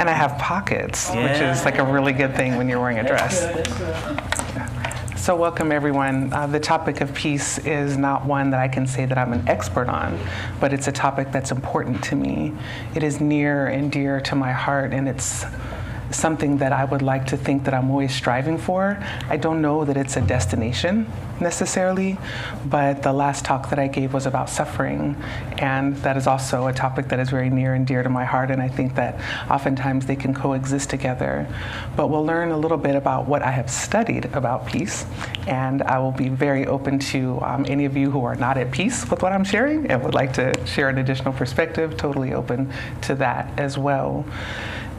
And I have pockets, which is like a really good thing when you're wearing a dress. So welcome everyone. The topic of peace is not one that I can say that I'm an expert on, but it's a topic that's important to me. It is near and dear to my heart, and it's something that I would like to think that I'm always striving for. I don't know that it's a destination necessarily, but the last talk that I gave was about suffering, and that is also a topic that is very near and dear to my heart, and I think that oftentimes they can coexist together. But we'll learn a little bit about what I have studied about peace, and I will be very open to any of you who are not at peace with what I'm sharing and would like to share an additional perspective, totally open to that as well.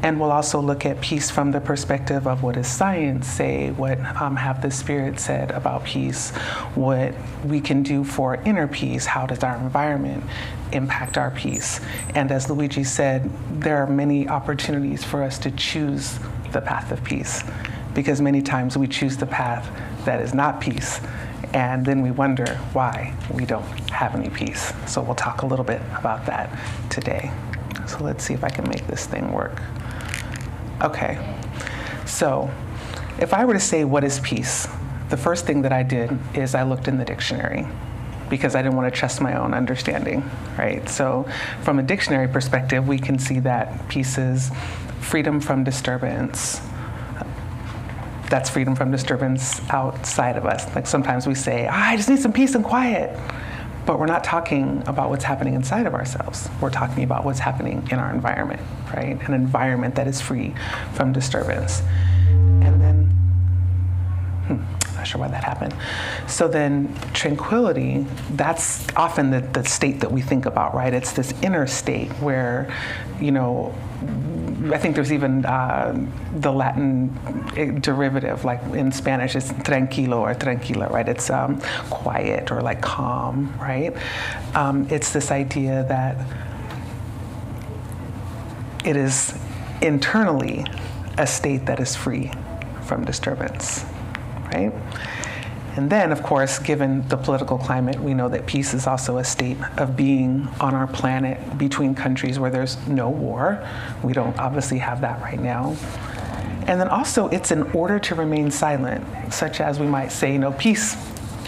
And we'll also look at peace from the perspective of what does science say, what have the Spirit said about peace, what we can do for inner peace, how does our environment impact our peace. And as Luigi said, there are many opportunities for us to choose the path of peace, because many times we choose the path that is not peace, and then we wonder why we don't have any peace. So we'll talk a little bit about that today. So let's see if I can make this thing work. Okay, so if I were to say what is peace, the first thing that I did is I looked in the dictionary, because I didn't want to trust my own understanding, right? So from a dictionary perspective, we can see that peace is freedom from disturbance. That's freedom from disturbance outside of us. Like sometimes we say, I just need some peace and quiet. But we're not talking about what's happening inside of ourselves. We're talking about what's happening in our environment, right? An environment that is free from disturbance. And then, not sure why that happened. So then tranquility, that's often the state that we think about, right? It's this inner state where, I think there's even the Latin derivative, like in Spanish, it's tranquilo or tranquila, right? It's quiet or like calm, right? It's this idea that it is internally a state that is free from disturbance, right? And then, of course, given the political climate, we know that peace is also a state of being on our planet between countries where there's no war. We don't obviously have that right now. And then also, it's in order to remain silent, such as we might say, peace,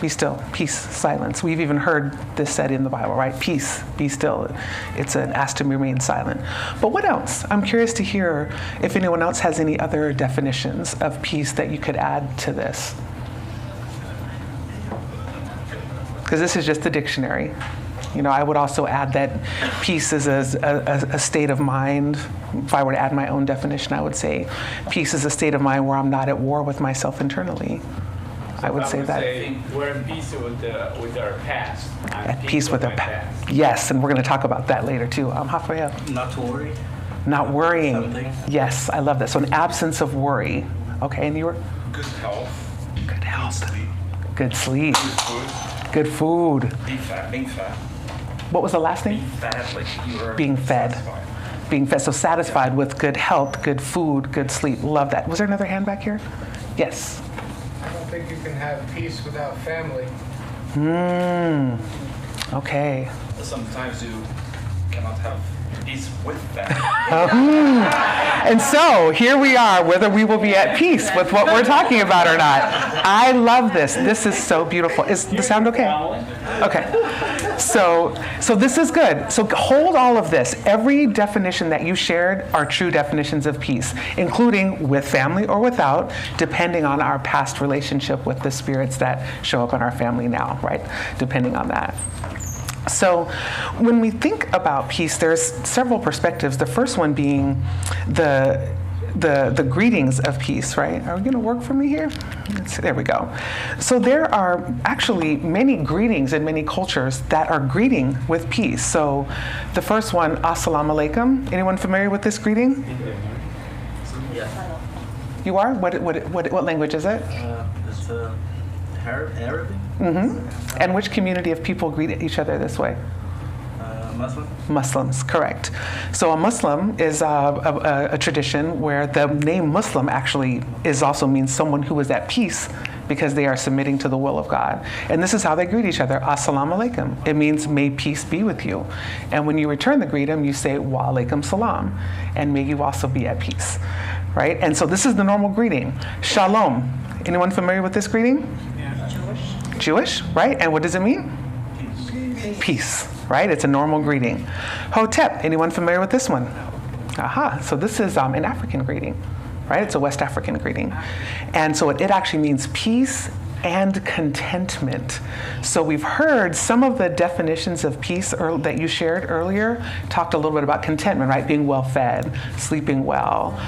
be still, peace, silence. We've even heard this said in the Bible, right? Peace, be still. It's an ask to remain silent. But what else? I'm curious to hear if anyone else has any other definitions of peace that you could add to this. Because this is just the dictionary. I would also add that peace is a state of mind. If I were to add my own definition, I would say peace is a state of mind where I'm not at war with myself internally. I would say we're in peace with our past. At peace with our past. Yes, and we're going to talk about that later too. Rafael. Not to worry. Not worrying. Something. Yes, I love that. So an absence of worry. Okay, and you were? Good health. Good health. Good sleep. Good sleep. Good food. Good food. Being fat. What was the last thing? Being fat, like you were being fed. satisfied. Being fed. So satisfied with good health, good food, good sleep. Love that. Was there another hand back here? Yes. I don't think you can have peace without family. Okay. Sometimes you cannot have peace with that. And so here we are, whether we will be at peace with what we're talking about or not. I love this. This is so beautiful. Is the sound okay? Okay. So this is good. So hold all of this. Every definition that you shared are true definitions of peace, including with family or without, depending on our past relationship with the spirits that show up in our family now, right? Depending on that. So when we think about peace, there's several perspectives. The first one being the greetings of peace, right? Are we going to work for me here? There we go. So there are actually many greetings in many cultures that are greeting with peace. So the first one, Assalamu alaikum. Anyone familiar with this greeting? Yeah. You are? What language is it? It's Arabic. Mm-hmm. And which community of people greet each other this way? Muslim? Muslims, correct. So a Muslim is a tradition where the name Muslim actually also means someone who is at peace because they are submitting to the will of God. And this is how they greet each other. Assalamu alaikum. It means may peace be with you. And when you return the greeting, you say wa alaikum salam. And may you also be at peace. Right? And so this is the normal greeting. Shalom. Anyone familiar with this greeting? Jewish, right? And what does it mean? Peace, right? It's a normal greeting. Hotep, anyone familiar with this one? Aha, so this is an African greeting, right? It's a West African greeting. And so it actually means peace and contentment. So we've heard some of the definitions of peace that you shared earlier, talked a little bit about contentment, right? Being well fed, sleeping well.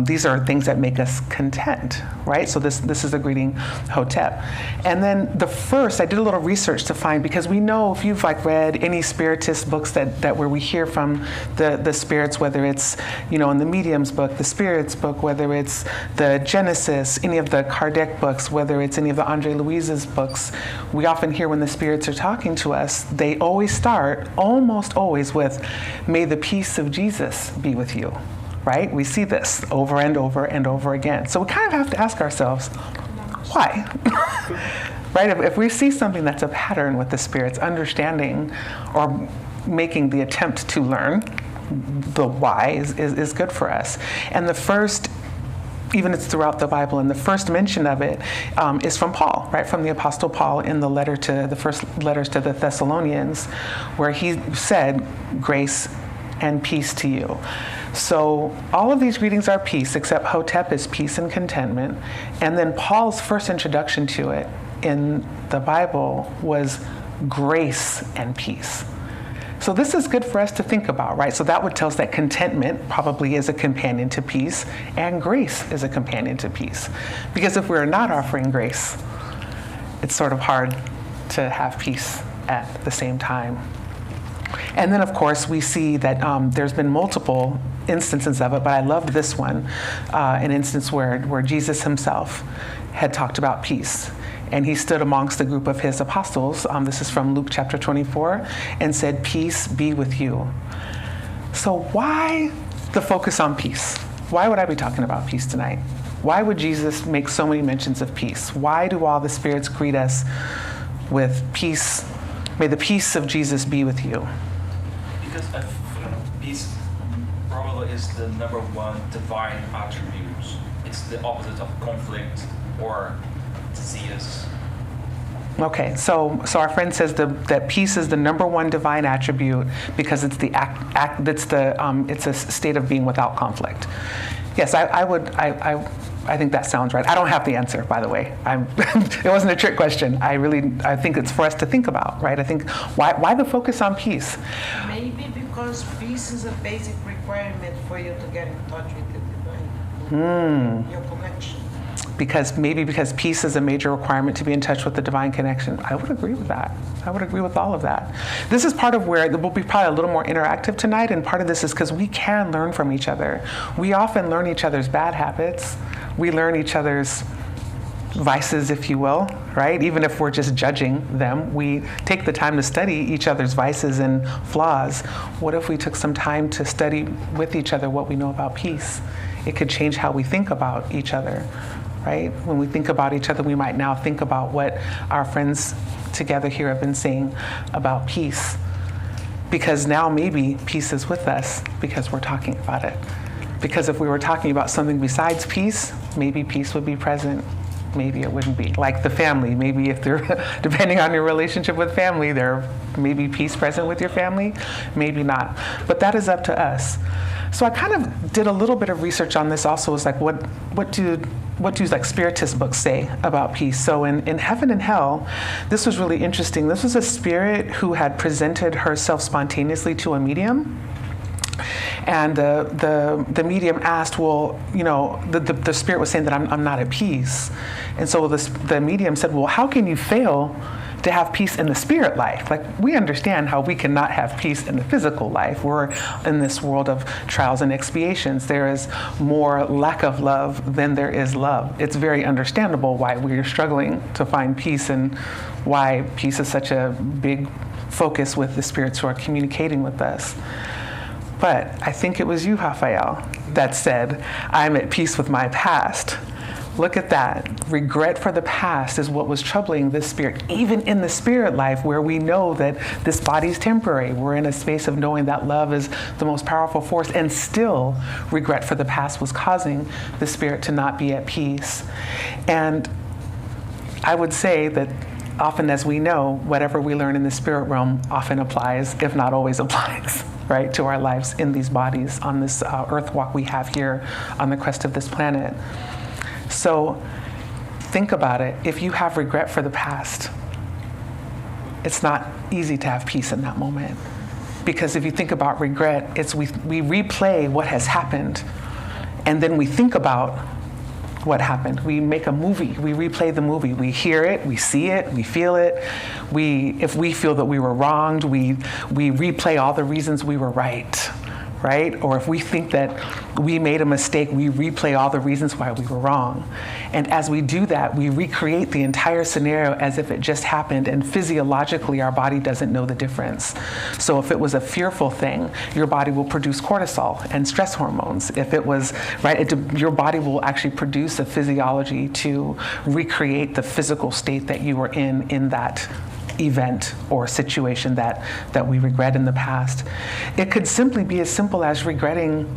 These are things that make us content, right? So this is the greeting Hotep. And then the first, I did a little research to find, because we know if you've read any Spiritist books that where we hear from the spirits, whether it's, in the Medium's book, the Spirits book, whether it's the Genesis, any of the Kardec books, whether it's any of the Andre Louise's books, we often hear when the spirits are talking to us, they always start, almost always, with, may the peace of Jesus be with you, right? We see this over and over and over again. So we kind of have to ask ourselves, why? Right? If we see something that's a pattern with the spirits, understanding or making the attempt to learn the why is good for us. And the first, even it's throughout the Bible, and the first mention of it is from Paul, right? From the Apostle Paul in the first letters to the Thessalonians, where he said, grace and peace to you. So all of these greetings are peace, except Hotep is peace and contentment. And then Paul's first introduction to it in the Bible was grace and peace. So this is good for us to think about, right? So that would tell us that contentment probably is a companion to peace, and grace is a companion to peace. Because if we're not offering grace, it's sort of hard to have peace at the same time. And then, of course, we see that there's been multiple instances of it, but I loved this one, an instance where Jesus himself had talked about peace. And he stood amongst the group of his apostles, this is from Luke chapter 24, and said, peace be with you. So why the focus on peace? Why would I be talking about peace tonight? Why would Jesus make so many mentions of peace? Why do all the spirits greet us with peace? May the peace of Jesus be with you. Because peace probably is the number one divine attribute. It's the opposite of conflict or disease. Okay, so our friend says that peace is the number one divine attribute because it's it's a state of being without conflict. Yes, I think that sounds right. I don't have the answer, by the way. It wasn't a trick question. I think it's for us to think about, right? I think why the focus on peace? Maybe because peace is a basic requirement for you to get in touch with the divine. Your connection. Because peace is a major requirement to be in touch with the divine connection. I would agree with that. I would agree with all of that. This is part of where we'll be probably a little more interactive tonight, and part of this is because we can learn from each other. We often learn each other's bad habits. We learn each other's vices, if you will, right? Even if we're just judging them, we take the time to study each other's vices and flaws. What if we took some time to study with each other what we know about peace? It could change how we think about each other. Right? When we think about each other, we might now think about what our friends together here have been saying about peace. Because now maybe peace is with us because we're talking about it. Because if we were talking about something besides peace, maybe peace would be present. Maybe it wouldn't be. Like the family, maybe if they're, depending on your relationship with family, there may be peace present with your family, maybe not. But that is up to us. So I kind of did a little bit of research on this also. It's like, what do like Spiritist books say about peace? So in Heaven and Hell, this was really interesting. This was a spirit who had presented herself spontaneously to a medium. And the medium asked, well, the spirit was saying that I'm not at peace. And so the medium said, well, how can you fail to have peace in the spirit life? Like, we understand how we cannot have peace in the physical life. We're in this world of trials and expiations. There is more lack of love than there is love. It's very understandable why we're struggling to find peace and why peace is such a big focus with the spirits who are communicating with us. But I think it was you, Raphael, that said, I'm at peace with my past, Look at that. Regret for the past is what was troubling this spirit. Even in the spirit life where we know that this body is temporary, we're in a space of knowing that love is the most powerful force, and still regret for the past was causing the spirit to not be at peace. And I would say that often, as we know, whatever we learn in the spirit realm often applies, if not always applies, right, to our lives in these bodies on this earth walk we have here on the crest of this planet. So think about it. If you have regret for the past, it's not easy to have peace in that moment. Because if you think about regret, it's we replay what has happened, and then we think about what happened. We make a movie. We replay the movie. We hear it, we see it, we feel it. If we feel that we were wronged, we replay all the reasons we were right? Or if we think that we made a mistake, we replay all the reasons why we were wrong. And as we do that, we recreate the entire scenario as if it just happened, and physiologically our body doesn't know the difference. So if it was a fearful thing, your body will produce cortisol and stress hormones. If it was, your body will actually produce a physiology to recreate the physical state that you were in that event or situation that we regret in the past. It could simply be as simple as regretting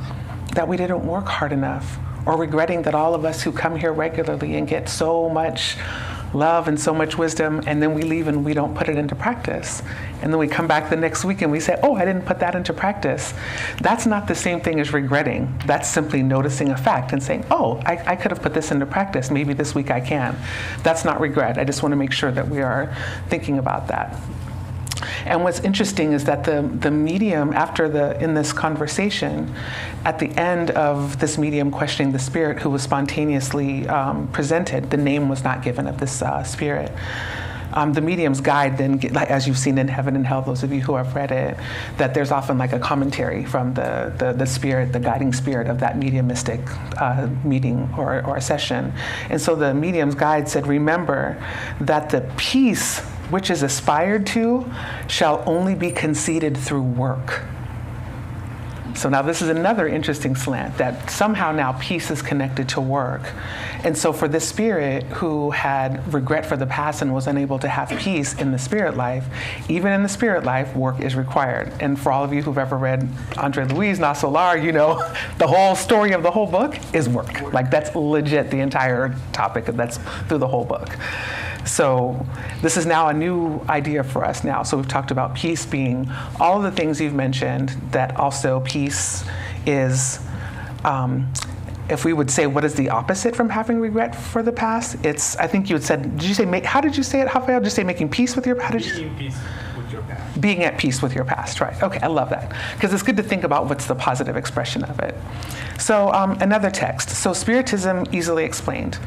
that we didn't work hard enough, or regretting that all of us who come here regularly and get so much love and so much wisdom, and then we leave and we don't put it into practice. And then we come back the next week and we say, oh, I didn't put that into practice. That's not the same thing as regretting. That's simply noticing a fact and saying, oh, I could have put this into practice. Maybe this week I can. That's not regret. I just want to make sure that we are thinking about that. And what's interesting is that the medium, in this conversation, at the end of this medium questioning the spirit who was spontaneously presented, the name was not given of this spirit. The medium's guide then, as you've seen in Heaven and Hell, those of you who have read it, that there's often like a commentary from the spirit, the guiding spirit of that mediumistic meeting or session. And so the medium's guide said, remember that the peace which is aspired to shall only be conceded through work. So now this is another interesting slant, that somehow now peace is connected to work. And so for this spirit who had regret for the past and was unable to have peace in the spirit life, even in the spirit life, work is required. And for all of you who've ever read Andre Louise, Na Solar, you know, the whole story of the whole book is work. Like that's legit the entire topic, that's through the whole book. So this is now a new idea for us now. So we've talked about peace being all of the things you've mentioned, that also peace is, if we would say what is the opposite from having regret for the past, it's, I think you had said, did you say, how did you say it, Rafael? Did you say making peace with your past? Being peace with your past. Being at peace with your past, right. Okay, I love that. Because it's good to think about what's the positive expression of it. So another text. So Spiritism Easily Explained.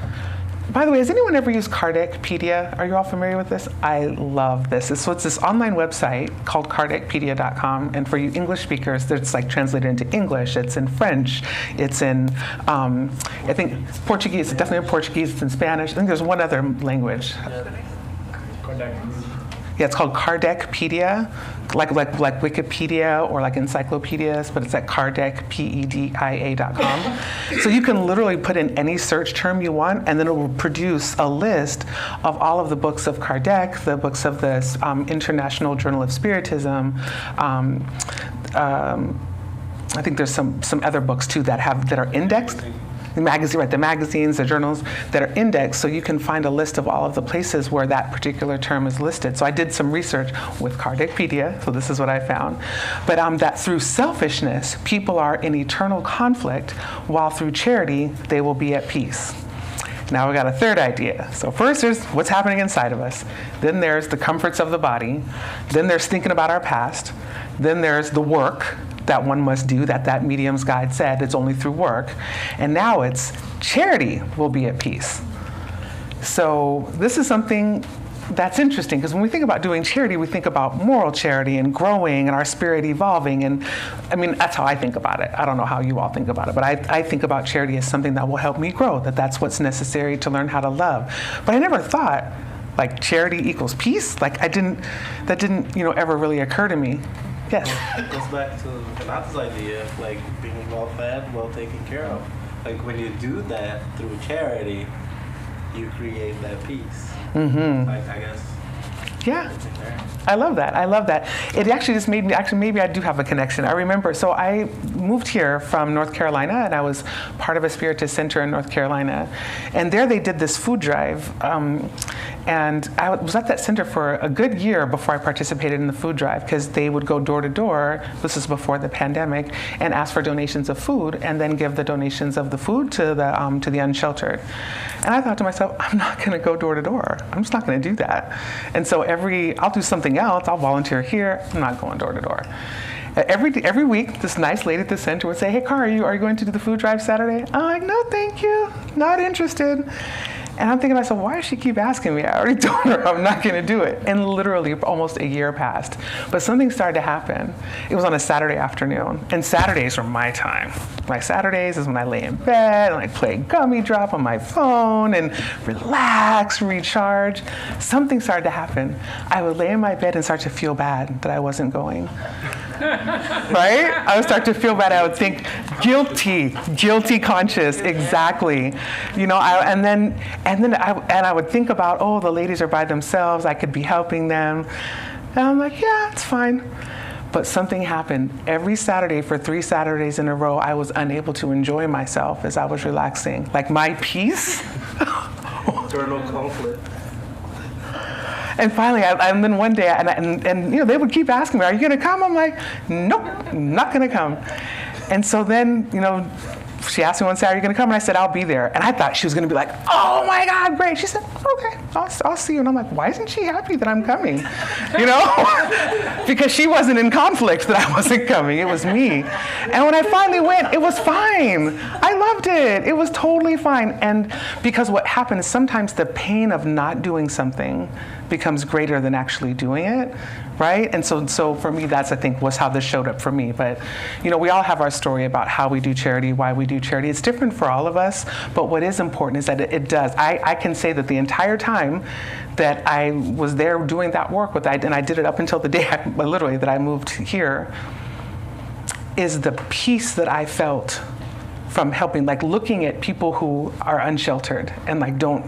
By the way, has anyone ever used Kardecpedia? Are you all familiar with this? I love this. So it's this online website called Kardecpedia.com, and for you English speakers, it's like translated into English. It's in French. It's in, I think Portuguese. It's definitely in Portuguese. It's in Spanish. I think there's one other language. Yeah, it's called Kardecpedia, like Wikipedia or like encyclopedias, but it's at Kardecpedia.com. So you can literally put in any search term you want, and then it will produce a list of all of the books of Kardec, the books of the International Journal of Spiritism. I think there's some other books too that are indexed. The magazines, the journals that are indexed, so you can find a list of all of the places where that particular term is listed. So I did some research with Kardecpedia, so this is what I found. But that through selfishness, people are in eternal conflict, while through charity, they will be at peace. Now we got a third idea. So first there's what's happening inside of us. Then there's the comforts of the body. Then there's thinking about our past. Then there's the work that one must do, that medium's guide said, it's only through work. And now it's charity will be at peace. So this is something that's interesting, because when we think about doing charity, we think about moral charity and growing and our spirit evolving. And I mean, that's how I think about it. I don't know how you all think about it, but I think about charity as something that will help me grow, that's what's necessary to learn how to love. But I never thought, like, charity equals peace. Like, that didn't ever really occur to me. Yes? It goes back to Renata's idea of like being well fed, well taken care of. like when you do that through charity, you create that peace. Mm-hmm. Like I guess. Yeah. I love that. I love that. It actually just made me, actually maybe I do have a connection. I remember, so I moved here from North Carolina, and I was part of a Spiritist center in North Carolina. And there they did this food drive. And I was at that center for a good year before I participated in the food drive, because they would go door to door, this is before the pandemic, and ask for donations of food, and then give the donations of the food to the unsheltered. And I thought to myself, I'm not going to go door to door. I'm just not going to do that. And so I'll do something else. I'll volunteer here. I'm not going door to door. Every week, this nice lady at the center would say, "Hey, Cara, are you going to do the food drive Saturday?" I'm like, "No, thank you. Not interested." And I'm thinking to myself, why does she keep asking me? I already told her I'm not going to do it. And literally almost a year passed. But something started to happen. It was on a Saturday afternoon. And Saturdays are my time. Like Saturdays is when I lay in bed and I play gummy drop on my phone and relax, recharge. Something started to happen. I would lay in my bed and start to feel bad that I wasn't going. Right? I would start to feel bad. I would think guilty conscious, exactly. You know, and then I would think about, oh, the ladies are by themselves. I could be helping them. And I'm like, yeah, it's fine. But something happened. Every Saturday for 3 Saturdays in a row, I was unable to enjoy myself as I was relaxing. Like my peace. Internal conflict. And finally, and then one day, and you know, they would keep asking me, "Are you going to come?" I'm like, "Nope, not going to come." And so then, you know, she asked me one Saturday, "Are you going to come?" And I said, "I'll be there." And I thought she was going to be like, "Oh my God, great!" She said, "Okay, I'll see you." And I'm like, "Why isn't she happy that I'm coming?" You know, because she wasn't in conflict that I wasn't coming. It was me. And when I finally went, it was fine. I loved it. It was totally fine. And because what happens, sometimes the pain of not doing something becomes greater than actually doing it, right? And so for me, that's, I think, was how this showed up for me. But, you know, we all have our story about how we do charity, why we do charity. It's different for all of us, but what is important is that it does. I can say that the entire time that I was there doing that work and I did it up until the day literally that I moved here, is the peace that I felt from helping, like looking at people who are unsheltered and like don't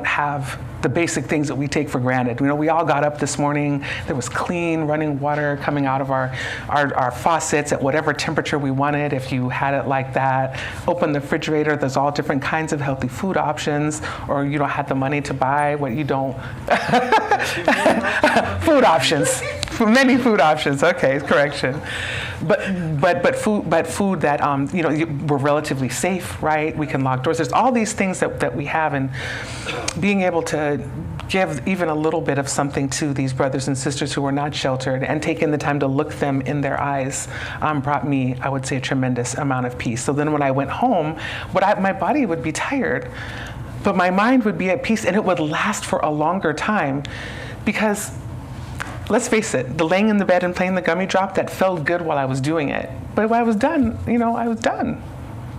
have the basic things that we take for granted. You know, we all got up this morning, there was clean running water coming out of our faucets at whatever temperature we wanted, if you had it like that. Open the refrigerator, there's all different kinds of healthy food options, or you don't have the money to buy what you don't. Food options, many food options, okay, correction. But food that, you know, we're relatively safe, right? We can lock doors. There's all these things that we have, and being able to give even a little bit of something to these brothers and sisters who are not sheltered and taking the time to look them in their eyes brought me, I would say, a tremendous amount of peace. So then when I went home, my body would be tired, but my mind would be at peace, and it would last for a longer time. Because let's face it, the laying in the bed and playing the gummy drop, that felt good while I was doing it. But when I was done, you know, I was done.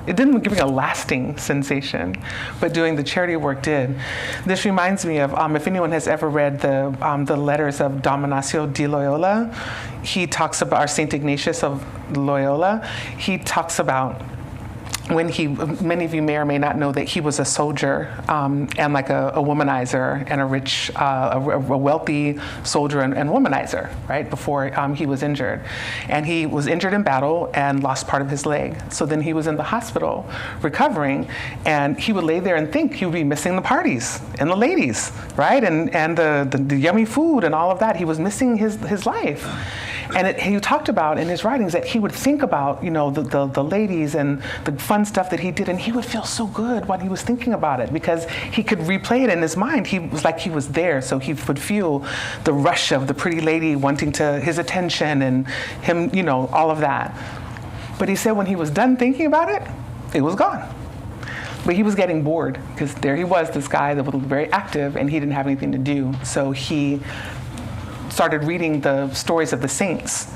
It didn't give me a lasting sensation, but doing the charity work did. This reminds me of, if anyone has ever read the letters of Dom Ignacio de Loyola, he talks about, or St. Ignatius of Loyola, he talks about many of you may or may not know that he was a soldier and like a womanizer and a wealthy soldier and womanizer, right, before he was injured. And he was injured in battle and lost part of his leg. So then he was in the hospital recovering, and he would lay there and think he would be missing the parties and the ladies, right, and the yummy food and all of that. He was missing his life. And he talked about in his writings that he would think about, you know, the ladies and the fun stuff that he did, and he would feel so good while he was thinking about it because he could replay it in his mind. He was like he was there, so he would feel the rush of the pretty lady wanting his attention and him, you know, all of that. But he said when he was done thinking about it, it was gone. But he was getting bored because there he was, this guy that was very active, and he didn't have anything to do. So he started reading the stories of the saints.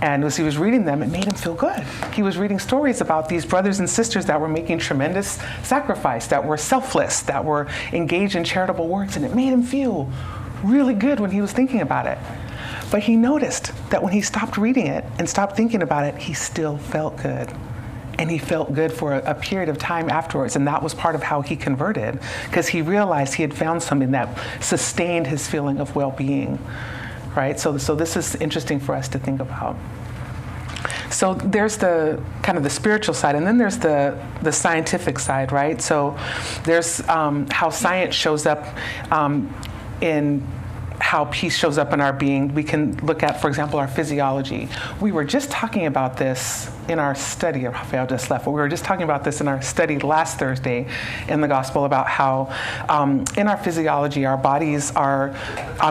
And as he was reading them, it made him feel good. He was reading stories about these brothers and sisters that were making tremendous sacrifice, that were selfless, that were engaged in charitable works, and it made him feel really good when he was thinking about it. But he noticed that when he stopped reading it and stopped thinking about it, he still felt good. And he felt good for a period of time afterwards. And that was part of how he converted, because he realized he had found something that sustained his feeling of well-being, right? So this is interesting for us to think about. So there's the kind of the spiritual side, and then there's the scientific side, right? So there's how science shows up in how peace shows up in our being. We can look at, for example, our physiology. We were just talking about this in our study, Rafael just left, but we were just talking about this in our study last Thursday in the gospel about how in our physiology, our bodies are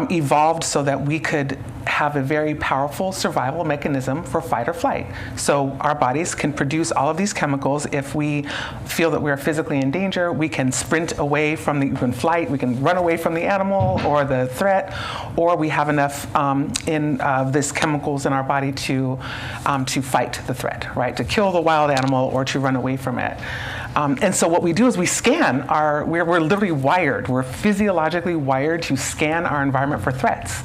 evolved so that we could have a very powerful survival mechanism for fight or flight. So our bodies can produce all of these chemicals. If we feel that we're physically in danger, we can sprint away from we can flight, we can run away from the animal or the threat, or we have enough this chemicals in our body to fight the threat, right? To kill the wild animal or to run away from it. And so what we do is we scan we're literally wired, we're physiologically wired to scan our environment for threats,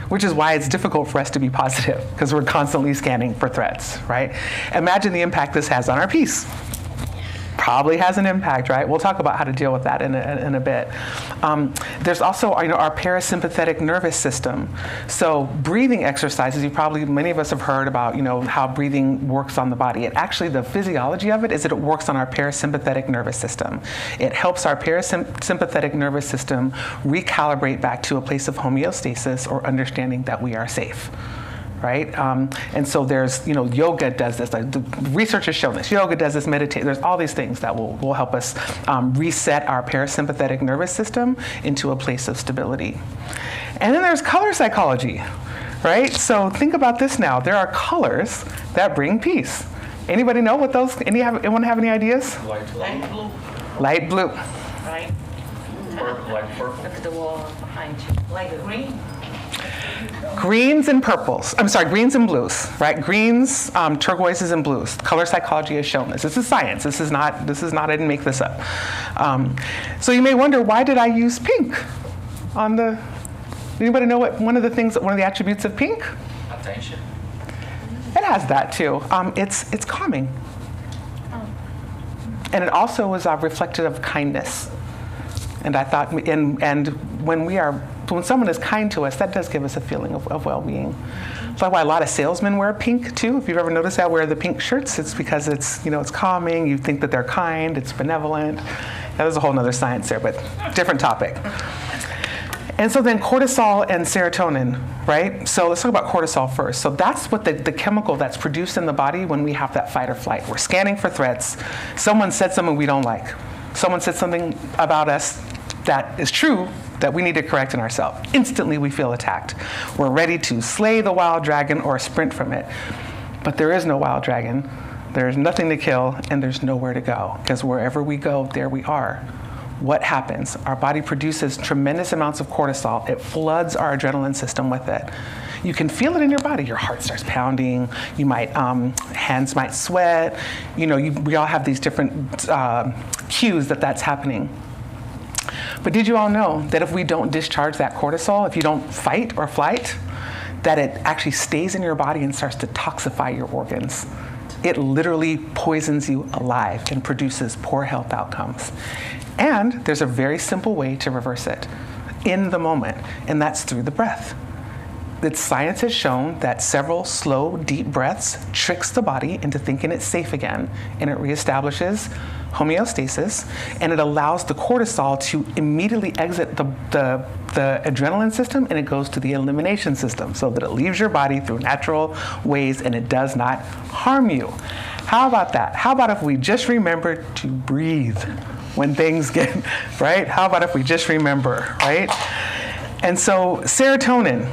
which is why it's difficult for us to be positive, because we're constantly scanning for threats, right? Imagine the impact this has on our peace. Probably has an impact, right? We'll talk about how to deal with that in a bit. There's also our parasympathetic nervous system. So breathing exercises, many of us have heard about how breathing works on the body. The physiology of it is that it works on our parasympathetic nervous system. It helps our parasympathetic nervous system recalibrate back to a place of homeostasis or understanding that we are safe. Right? And so there's, yoga does this. The research has shown this. Yoga does this, meditate. There's all these things that will help us reset our parasympathetic nervous system into a place of stability. And then there's color psychology, right? So think about this now. There are colors that bring peace. Anybody know what those, anyone have any ideas? Light blue. Light blue. Right? Like purple. Look at the wall behind you. Like green? Greens and purples. I'm sorry, greens and blues, right? Greens, turquoises, and blues. Color psychology has shown this. This is science. This is not. I didn't make this up. So you may wonder, why did I use pink on the? Anybody know what one of the attributes of pink? Attention. It has that too. It's calming, and it also is reflective of kindness. And I thought, and when someone is kind to us, that does give us a feeling of well-being. That's why a lot of salesmen wear pink too. If you've ever noticed that, wear the pink shirts, it's because it's calming. You think that they're kind, it's benevolent. There's a whole nother science there, but different topic. And so then cortisol and serotonin, right? So let's talk about cortisol first. So that's what the chemical that's produced in the body when we have that fight or flight. We're scanning for threats. Someone said something we don't like. Someone said something about us that is true that we need to correct in ourselves. Instantly we feel attacked. We're ready to slay the wild dragon or sprint from it. But there is no wild dragon. There's nothing to kill, and there's nowhere to go, because wherever we go, there we are. What happens? Our body produces tremendous amounts of cortisol. It floods our adrenaline system with it. You can feel it in your body. Your heart starts pounding. You might, hands might sweat. We all have these different cues that that's happening. But did you all know that if we don't discharge that cortisol, if you don't fight or flight, that it actually stays in your body and starts to toxify your organs? It literally poisons you alive and produces poor health outcomes. And there's a very simple way to reverse it in the moment, and that's through the breath. Science has shown that several slow, deep breaths tricks the body into thinking it's safe again, and it reestablishes homeostasis, and it allows the cortisol to immediately exit the adrenaline system, and it goes to the elimination system so that it leaves your body through natural ways and it does not harm you. How about that? How about if we just remember to breathe when things get, right? How about if we just remember, right? And so serotonin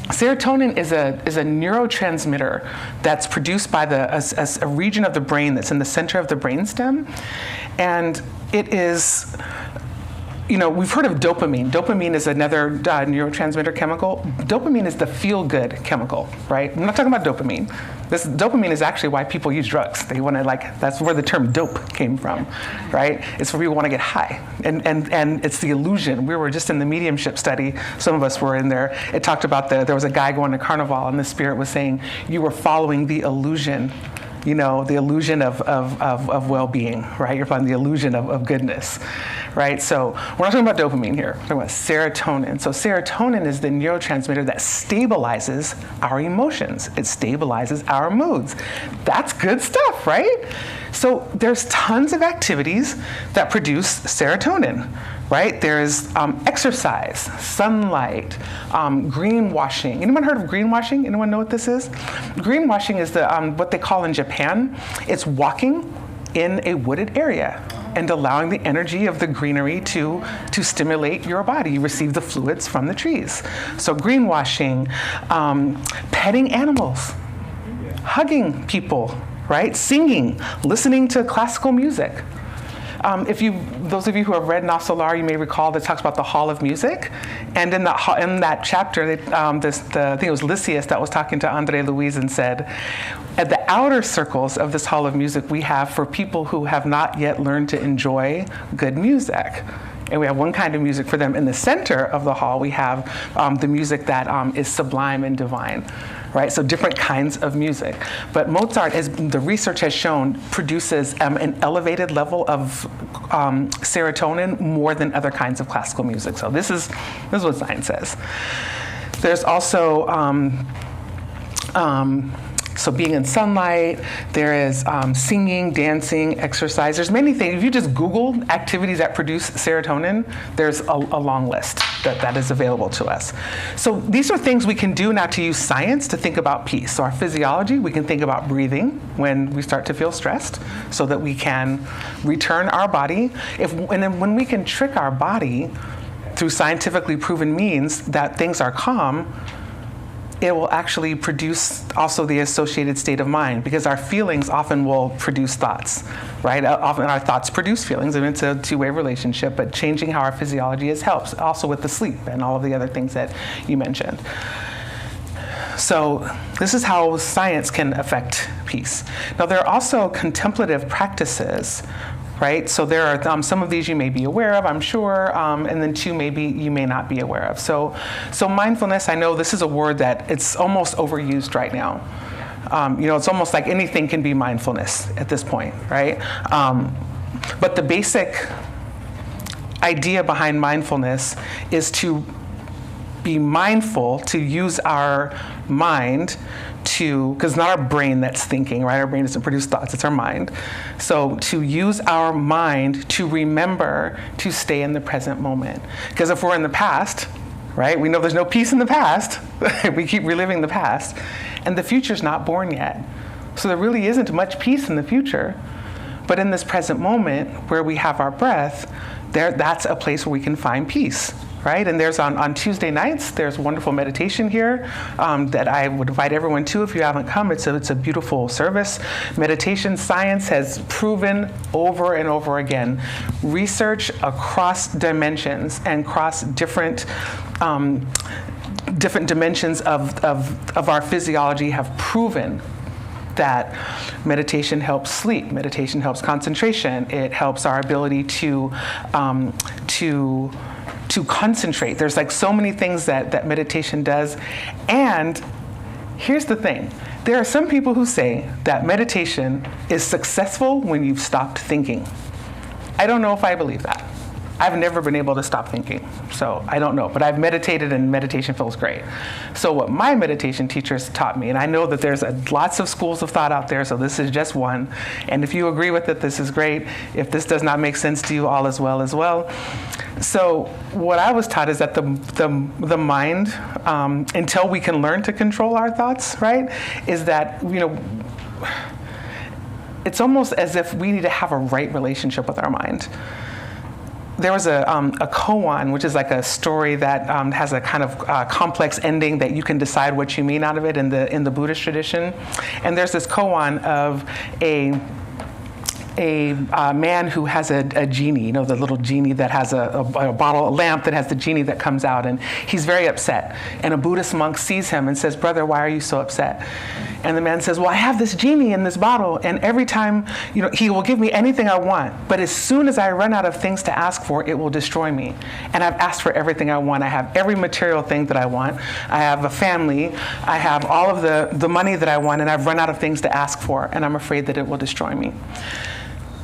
is a neurotransmitter that's produced by a region of the brain that's in the center of the brainstem, and it is, we've heard of dopamine. Dopamine is another neurotransmitter chemical. Dopamine is the feel-good chemical, right? I'm not talking about dopamine. Dopamine is actually why people use drugs. They want to that's where the term dope came from, right? It's where people want to get high. And it's the illusion. We were just in the mediumship study. Some of us were in there. It talked about there was a guy going to Carnival, and the spirit was saying, you were following the illusion the illusion of well-being, right? You're finding the illusion of goodness, right? So we're not talking about dopamine here. We're talking about serotonin. So serotonin is the neurotransmitter that stabilizes our emotions. It stabilizes our moods. That's good stuff, right? So there's tons of activities that produce serotonin, right? There's exercise, sunlight, greenwashing. Anyone heard of greenwashing? Anyone know what this is? Greenwashing is what they call in Japan, it's walking in a wooded area and allowing the energy of the greenery to stimulate your body. You receive the fluids from the trees. So greenwashing, petting animals, hugging people, right? Singing, listening to classical music. Those of you who have read Na Solar, you may recall that talks about the Hall of Music, and in that chapter, I think it was Lysias that was talking to Andre Louise and said, at the outer circles of this Hall of Music, we have for people who have not yet learned to enjoy good music. And we have one kind of music for them. In the center of the hall, we have the music that is sublime and divine, right? So different kinds of music. But Mozart, as the research has shown, produces an elevated level of serotonin more than other kinds of classical music. So this is what science says. There's also so being in sunlight, there is singing, dancing, exercise. There's many things. If you just Google activities that produce serotonin, there's a long list that is available to us. So these are things we can do now to use science to think about peace. So our physiology, we can think about breathing when we start to feel stressed so that we can return our body. And then when we can trick our body through scientifically proven means that things are calm, it will actually produce also the associated state of mind, because our feelings often will produce thoughts, right? Often our thoughts produce feelings, and it's a two-way relationship, but changing how our physiology is helps, also with the sleep and all of the other things that you mentioned. So this is how science can affect peace. Now there are also contemplative practices, right? So there are some of these you may be aware of, I'm sure, and then two maybe you may not be aware of. So mindfulness, I know this is a word that it's almost overused right now. It's almost like anything can be mindfulness at this point, right? But the basic idea behind mindfulness is to be mindful, to use our mind because it's not our brain that's thinking, right? Our brain doesn't produce thoughts, it's our mind. So to use our mind to remember to stay in the present moment. Because if we're in the past, right, we know there's no peace in the past. We keep reliving the past. And the future's not born yet. So there really isn't much peace in the future. But in this present moment where we have our breath, that's a place where we can find peace. Right? And there's on Tuesday nights, there's wonderful meditation here that I would invite everyone to if you haven't come. It's a beautiful service. Meditation science has proven over and over again. Research across dimensions and across different dimensions of our physiology have proven that meditation helps sleep, meditation helps concentration, it helps our ability to concentrate. There's like so many things that meditation does. And here's the thing. There are some people who say that meditation is successful when you've stopped thinking. I don't know if I believe that. I've never been able to stop thinking, so I don't know. But I've meditated, and meditation feels great. So what my meditation teachers taught me, and I know that there's lots of schools of thought out there, so this is just one. And if you agree with it, this is great. If this does not make sense to you, all is well as well. So what I was taught is that the mind, until we can learn to control our thoughts, right, is that, it's almost as if we need to have a right relationship with our mind. There was a koan, which is like a story that has a kind of complex ending that you can decide what you mean out of it in the Buddhist tradition. And there's this koan of a man who has a genie, you know, the little genie that has a bottle, a lamp that has the genie that comes out, and he's very upset. And a Buddhist monk sees him and says, "Brother, why are you so upset?" And the man says, "Well, I have this genie in this bottle, and every time, you know, he will give me anything I want, but as soon as I run out of things to ask for, it will destroy me. And I've asked for everything I want. I have every material thing that I want. I have a family. I have all of the money that I want, and I've run out of things to ask for, and I'm afraid that it will destroy me."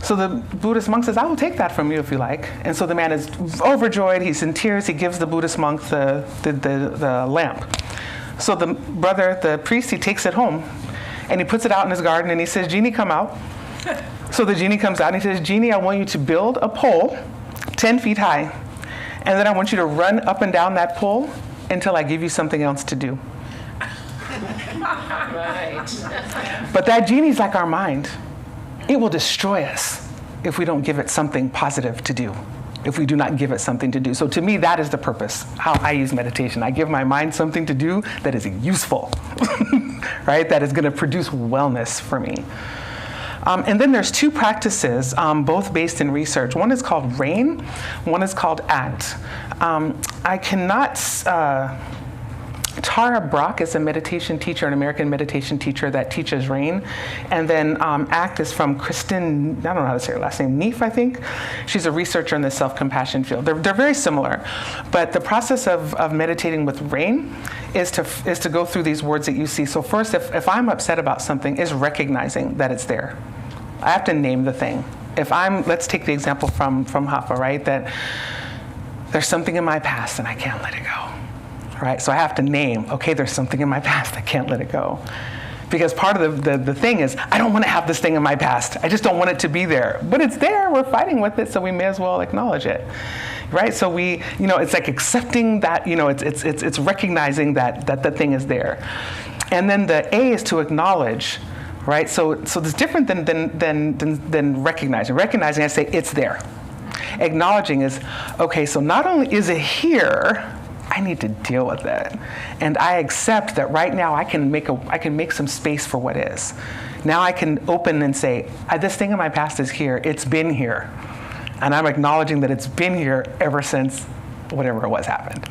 So the Buddhist monk says, "I will take that from you if you like." And so the man is overjoyed. He's in tears. He gives the Buddhist monk the lamp. So the brother, the priest, he takes it home, and he puts it out in his garden, and he says, "Genie, come out." So the genie comes out, and he says, "Genie, I want you to build a pole 10 feet high, and then I want you to run up and down that pole until I give you something else to do." Right. But that genie's like our mind. It will destroy us if we don't give it something positive to do, if we do not give it something to do. So to me, that is the purpose, how I use meditation. I give my mind something to do that is useful, right? That is going to produce wellness for me. And then there's two practices, both based in research. One is called RAIN, one is called ACT. I cannot... Tara Brach is a meditation teacher, an American meditation teacher that teaches RAIN. And then ACT is from Kristen, I don't know how to say her last name, Neef, I think. She's a researcher in the self-compassion field. They're very similar. But the process of meditating with RAIN is to go through these words that you see. So first, if I'm upset about something, is recognizing that it's there. I have to name the thing. Let's take the example from Hafa, right? That there's something in my past and I can't let it go. Right? So I have to name, okay, there's something in my past, I can't let it go. Because part of the thing is, I don't want to have this thing in my past. I just don't want it to be there. But it's there, we're fighting with it, so we may as well acknowledge it. Right? So it's like accepting that, it's recognizing that the thing is there. And then the A is to acknowledge, right? So it's different than recognizing. Recognizing, I say, it's there. Acknowledging is, okay, so not only is it here, I need to deal with it. And I accept that right now I can make some space for what is. Now I can open and say, this thing in my past is here. It's been here. And I'm acknowledging that it's been here ever since whatever it was happened.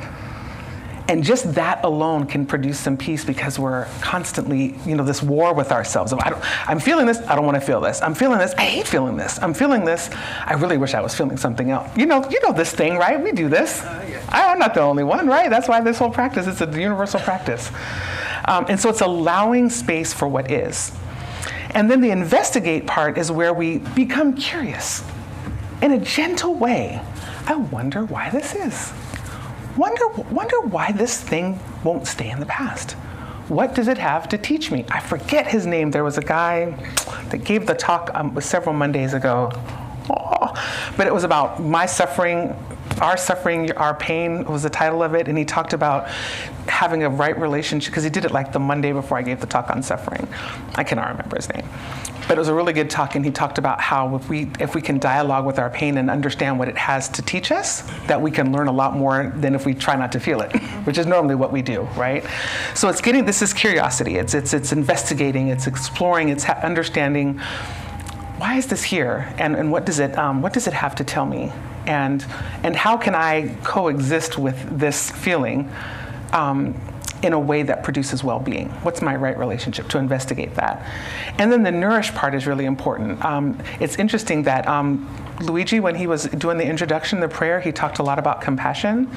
And just that alone can produce some peace, because we're constantly, this war with ourselves. I'm feeling this, I don't want to feel this. I'm feeling this, I hate feeling this. I'm feeling this, I really wish I was feeling something else. You know this thing, right? We do this. Yeah. I'm not the only one, right? That's why this whole practice, it's a universal practice. And so it's allowing space for what is. And then the investigate part is where we become curious in a gentle way. I wonder why this is. Wonder why this thing won't stay in the past. What does it have to teach me? I forget his name. There was a guy that gave the talk several Mondays ago. But it was about my suffering, our pain was the title of it. And he talked about having a right relationship, because he did it like the Monday before I gave the talk on suffering. I cannot remember his name. But it was a really good talk, and he talked about how if we can dialogue with our pain and understand what it has to teach us, that we can learn a lot more than if we try not to feel it, which is normally what we do, right? So this is curiosity. It's investigating, it's exploring, it's understanding, why is this here, and what does it have to tell me, and how can I coexist with this feeling in a way that produces well-being? What's my right relationship? To investigate that. And then the nourish part is really important. It's interesting that Luigi, when he was doing the introduction, the prayer, he talked a lot about compassion.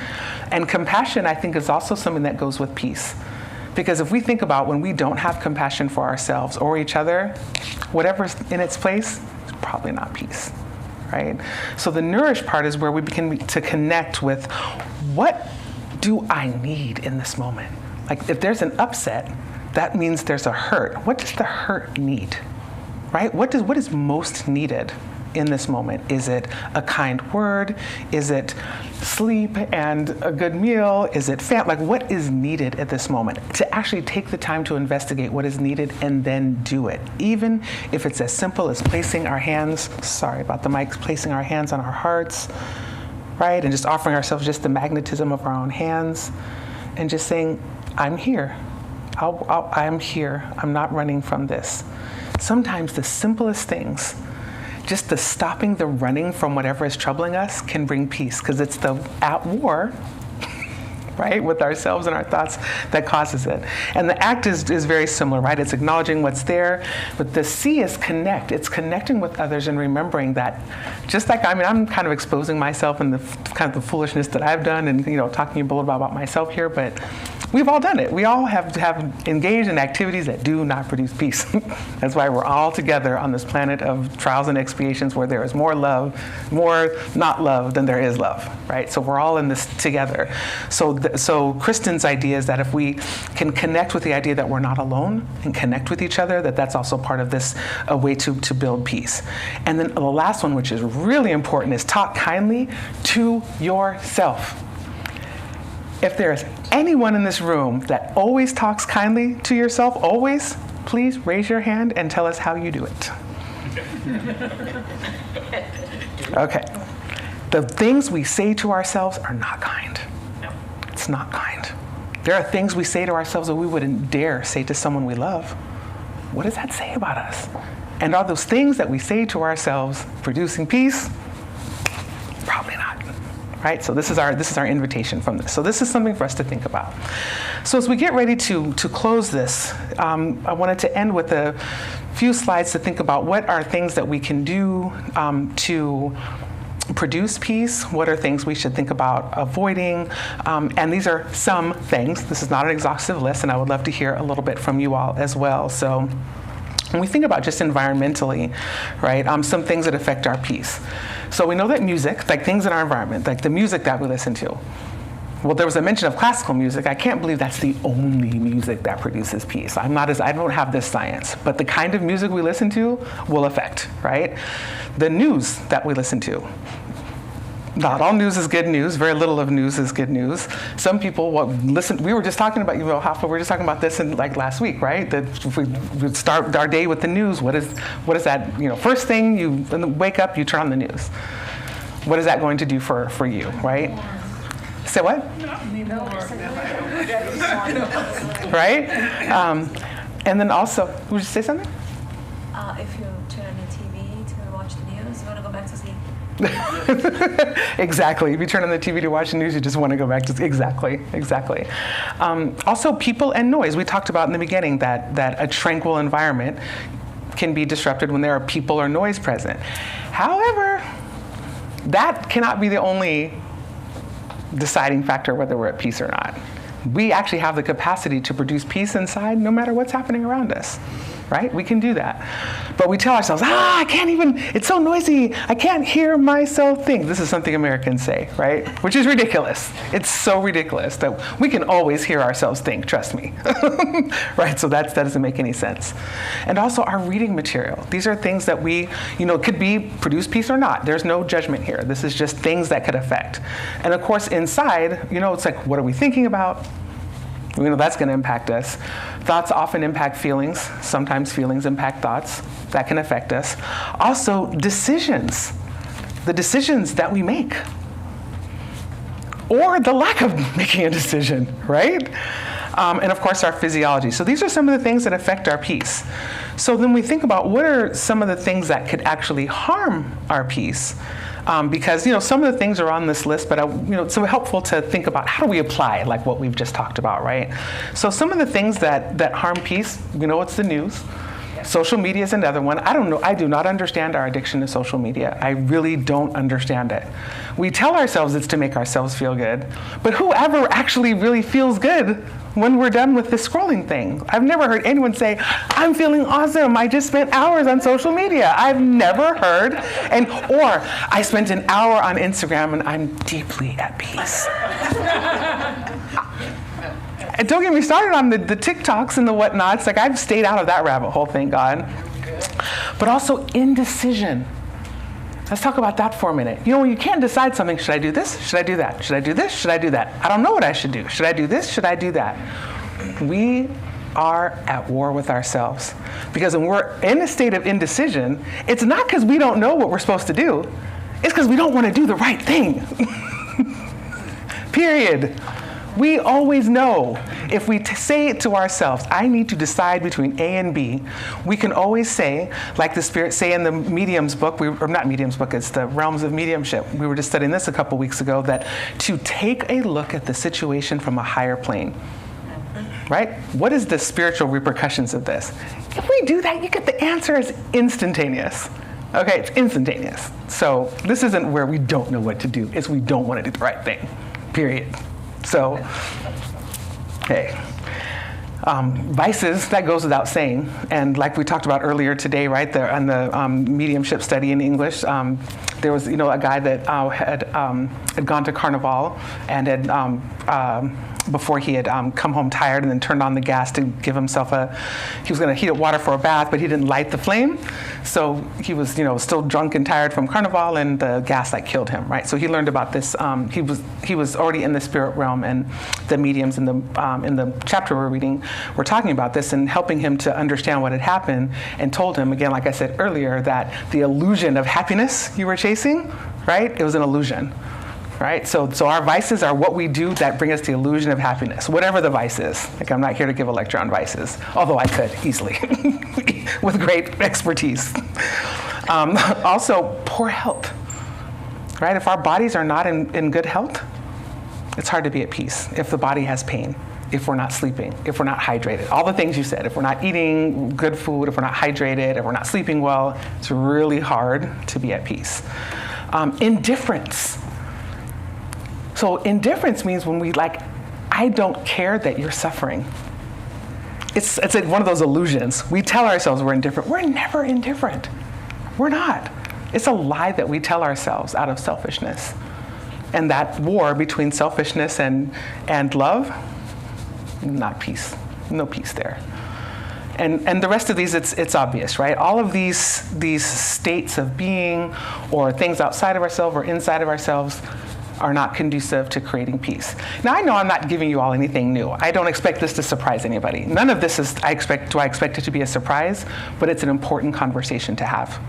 And compassion, I think, is also something that goes with peace. Because if we think about when we don't have compassion for ourselves or each other, whatever's in its place is probably not peace, right? So the nourish part is where we begin to connect with, what do I need in this moment? Like, if there's an upset, that means there's a hurt. What does the hurt need, right? What is most needed in this moment? Is it a kind word? Is it sleep and a good meal? Is it like, what is needed at this moment? To actually take the time to investigate what is needed and then do it. Even if it's as simple as placing our hands, sorry about the mic, placing our hands on our hearts, right? And just offering ourselves just the magnetism of our own hands and just saying, I'm here. I'm here. I'm not running from this. Sometimes the simplest things just the stopping the running from whatever is troubling us can bring peace, because it's the at war, right, with ourselves and our thoughts that causes it. And the act is very similar, right? It's acknowledging what's there, but the C is connect. It's connecting with others and remembering that, just like, I'm kind of exposing myself and the kind of the foolishness that I've done, and talking a little bit about myself here, but we've all done it. We all have engaged in activities that do not produce peace. That's why we're all together on this planet of trials and expiations, where there is more love, more not love than there is love, right? So we're all in this together. So Kristen's idea is that if we can connect with the idea that we're not alone and connect with each other, that's also part of this, a way to build peace. And then the last one, which is really important, is talk kindly to yourself. If there's anyone in this room that always talks kindly to yourself, always, please raise your hand and tell us how you do it. Okay. The things we say to ourselves are not kind. It's not kind. There are things we say to ourselves that we wouldn't dare say to someone we love. What does that say about us? And are those things that we say to ourselves producing peace? Probably not. Right? So this is our invitation from this. So this is something for us to think about. So as we get ready to close this, I wanted to end with a few slides to think about what are things that we can do to produce peace, what are things we should think about avoiding, and these are some things. This is not an exhaustive list, and I would love to hear a little bit from you all as well. So when we think about just environmentally, right, some things that affect our peace. So we know that music, like things in our environment, like the music that we listen to. Well, there was a mention of classical music. I can't believe that's the only music that produces peace. I don't have this science, but the kind of music we listen to will affect, right? The news that we listen to. Not all news is good news. Very little of news is good news. Some people listen. We were just talking about, Hoffa, we were just talking about this in last week, right? That if we start our day with the news, what is that? First thing you wake up, you turn on the news. What is that going to do for you, right? Say what? Right? And then also, would you say something? If you turn on your TV to watch the news, you want to go back to sleep. Exactly. If you turn on the TV to watch the news, you just want to go back to exactly. Also, people and noise. We talked about in the beginning that a tranquil environment can be disrupted when there are people or noise present. However, that cannot be the only deciding factor whether we're at peace or not. We actually have the capacity to produce peace inside no matter what's happening around us, right? We can do that. But we tell ourselves, I can't even, it's so noisy, I can't hear myself think. This is something Americans say, right? Which is ridiculous. It's so ridiculous that we can always hear ourselves think, trust me. Right? So that doesn't make any sense. And also our reading material. These are things that we, could be produce peace or not. There's no judgment here. This is just things that could affect. And of course, inside, it's like, what are we thinking about? That's going to impact us. Thoughts often impact feelings. Sometimes feelings impact thoughts. That can affect us. Also, decisions. The decisions that we make. Or the lack of making a decision, right? And of course, our physiology. So these are some of the things that affect our peace. So then we think about what are some of the things that could actually harm our peace. Because some of the things are on this list, but it's so helpful to think about how do we apply like what we've just talked about, right? So some of the things that harm peace, it's the news. Social media is another one. I do not understand our addiction to social media. I really don't understand it. We tell ourselves it's to make ourselves feel good, but whoever actually really feels good when we're done with this scrolling thing? I've never heard anyone say, I'm feeling awesome, I just spent hours on social media. I've never heard, or I spent an hour on Instagram and I'm deeply at peace. And don't get me started on the TikToks and the whatnots. Like, I've stayed out of that rabbit hole, thank God. But also indecision. Let's talk about that for a minute. When you can't decide something, should I do this? Should I do that? Should I do this? Should I do that? I don't know what I should do. Should I do this? Should I do that? We are at war with ourselves. Because when we're in a state of indecision, it's not because we don't know what we're supposed to do. It's because we don't want to do the right thing. Period. We always know. If we say it to ourselves, I need to decide between A and B, we can always say, like the spirits say in the medium's book, or not medium's book, it's the realms of mediumship. We were just studying this a couple weeks ago, that to take a look at the situation from a higher plane. Right? What is the spiritual repercussions of this? If we do that, you get the answer is instantaneous. Okay, it's instantaneous. So this isn't where we don't know what to do. It's we don't want to do the right thing, period. So, hey. Vices, that goes without saying. And like we talked about earlier today, right, there on the mediumship study in English, there was, a guy that had gone to Carnival and had, before he had come home tired and then turned on the gas to give himself he was going to heat up water for a bath, but he didn't light the flame. So he was, still drunk and tired from Carnival, and the gas killed him, right? So he learned about this. He was already in the spirit realm, and the mediums in the chapter we're reading were talking about this and helping him to understand what had happened, and told him, again, like I said earlier, that the illusion of happiness you were chasing, right? It was an illusion. Right? So our vices are what we do that bring us the illusion of happiness, whatever the vice is. Like, I'm not here to give a lecture on vices, although I could easily with great expertise. Also, poor health. Right? If our bodies are not in good health, it's hard to be at peace. If the body has pain, if we're not sleeping, if we're not hydrated, all the things you said, if we're not eating good food, if we're not hydrated, if we're not sleeping well, it's really hard to be at peace. Indifference. So indifference means when we I don't care that you're suffering. It's like one of those illusions. We tell ourselves we're indifferent. We're never indifferent. We're not. It's a lie that we tell ourselves out of selfishness. And that war between selfishness and love, not peace. No peace there. And the rest of these, it's obvious, right? All of these states of being, or things outside of ourselves or inside of ourselves, are not conducive to creating peace. Now, I know I'm not giving you all anything new. I don't expect this to surprise anybody. None of this do I expect it to be a surprise, but it's an important conversation to have,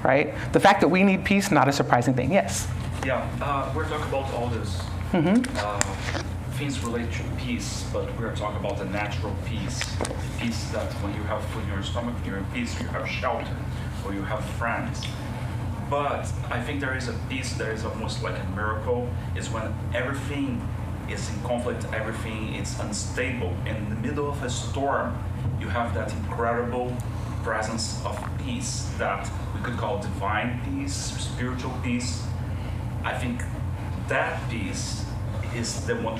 right? The fact that we need peace, not a surprising thing. Yes? Yeah, we're talking about all this things related to peace, but we're talking about the natural peace. Peace that when you have food in your stomach, you're in peace, you have shelter, or you have friends. But I think there is a peace that is almost like a miracle, is when everything is in conflict, everything is unstable. In the middle of a storm, you have that incredible presence of peace that we could call divine peace, spiritual peace. I think that peace is the one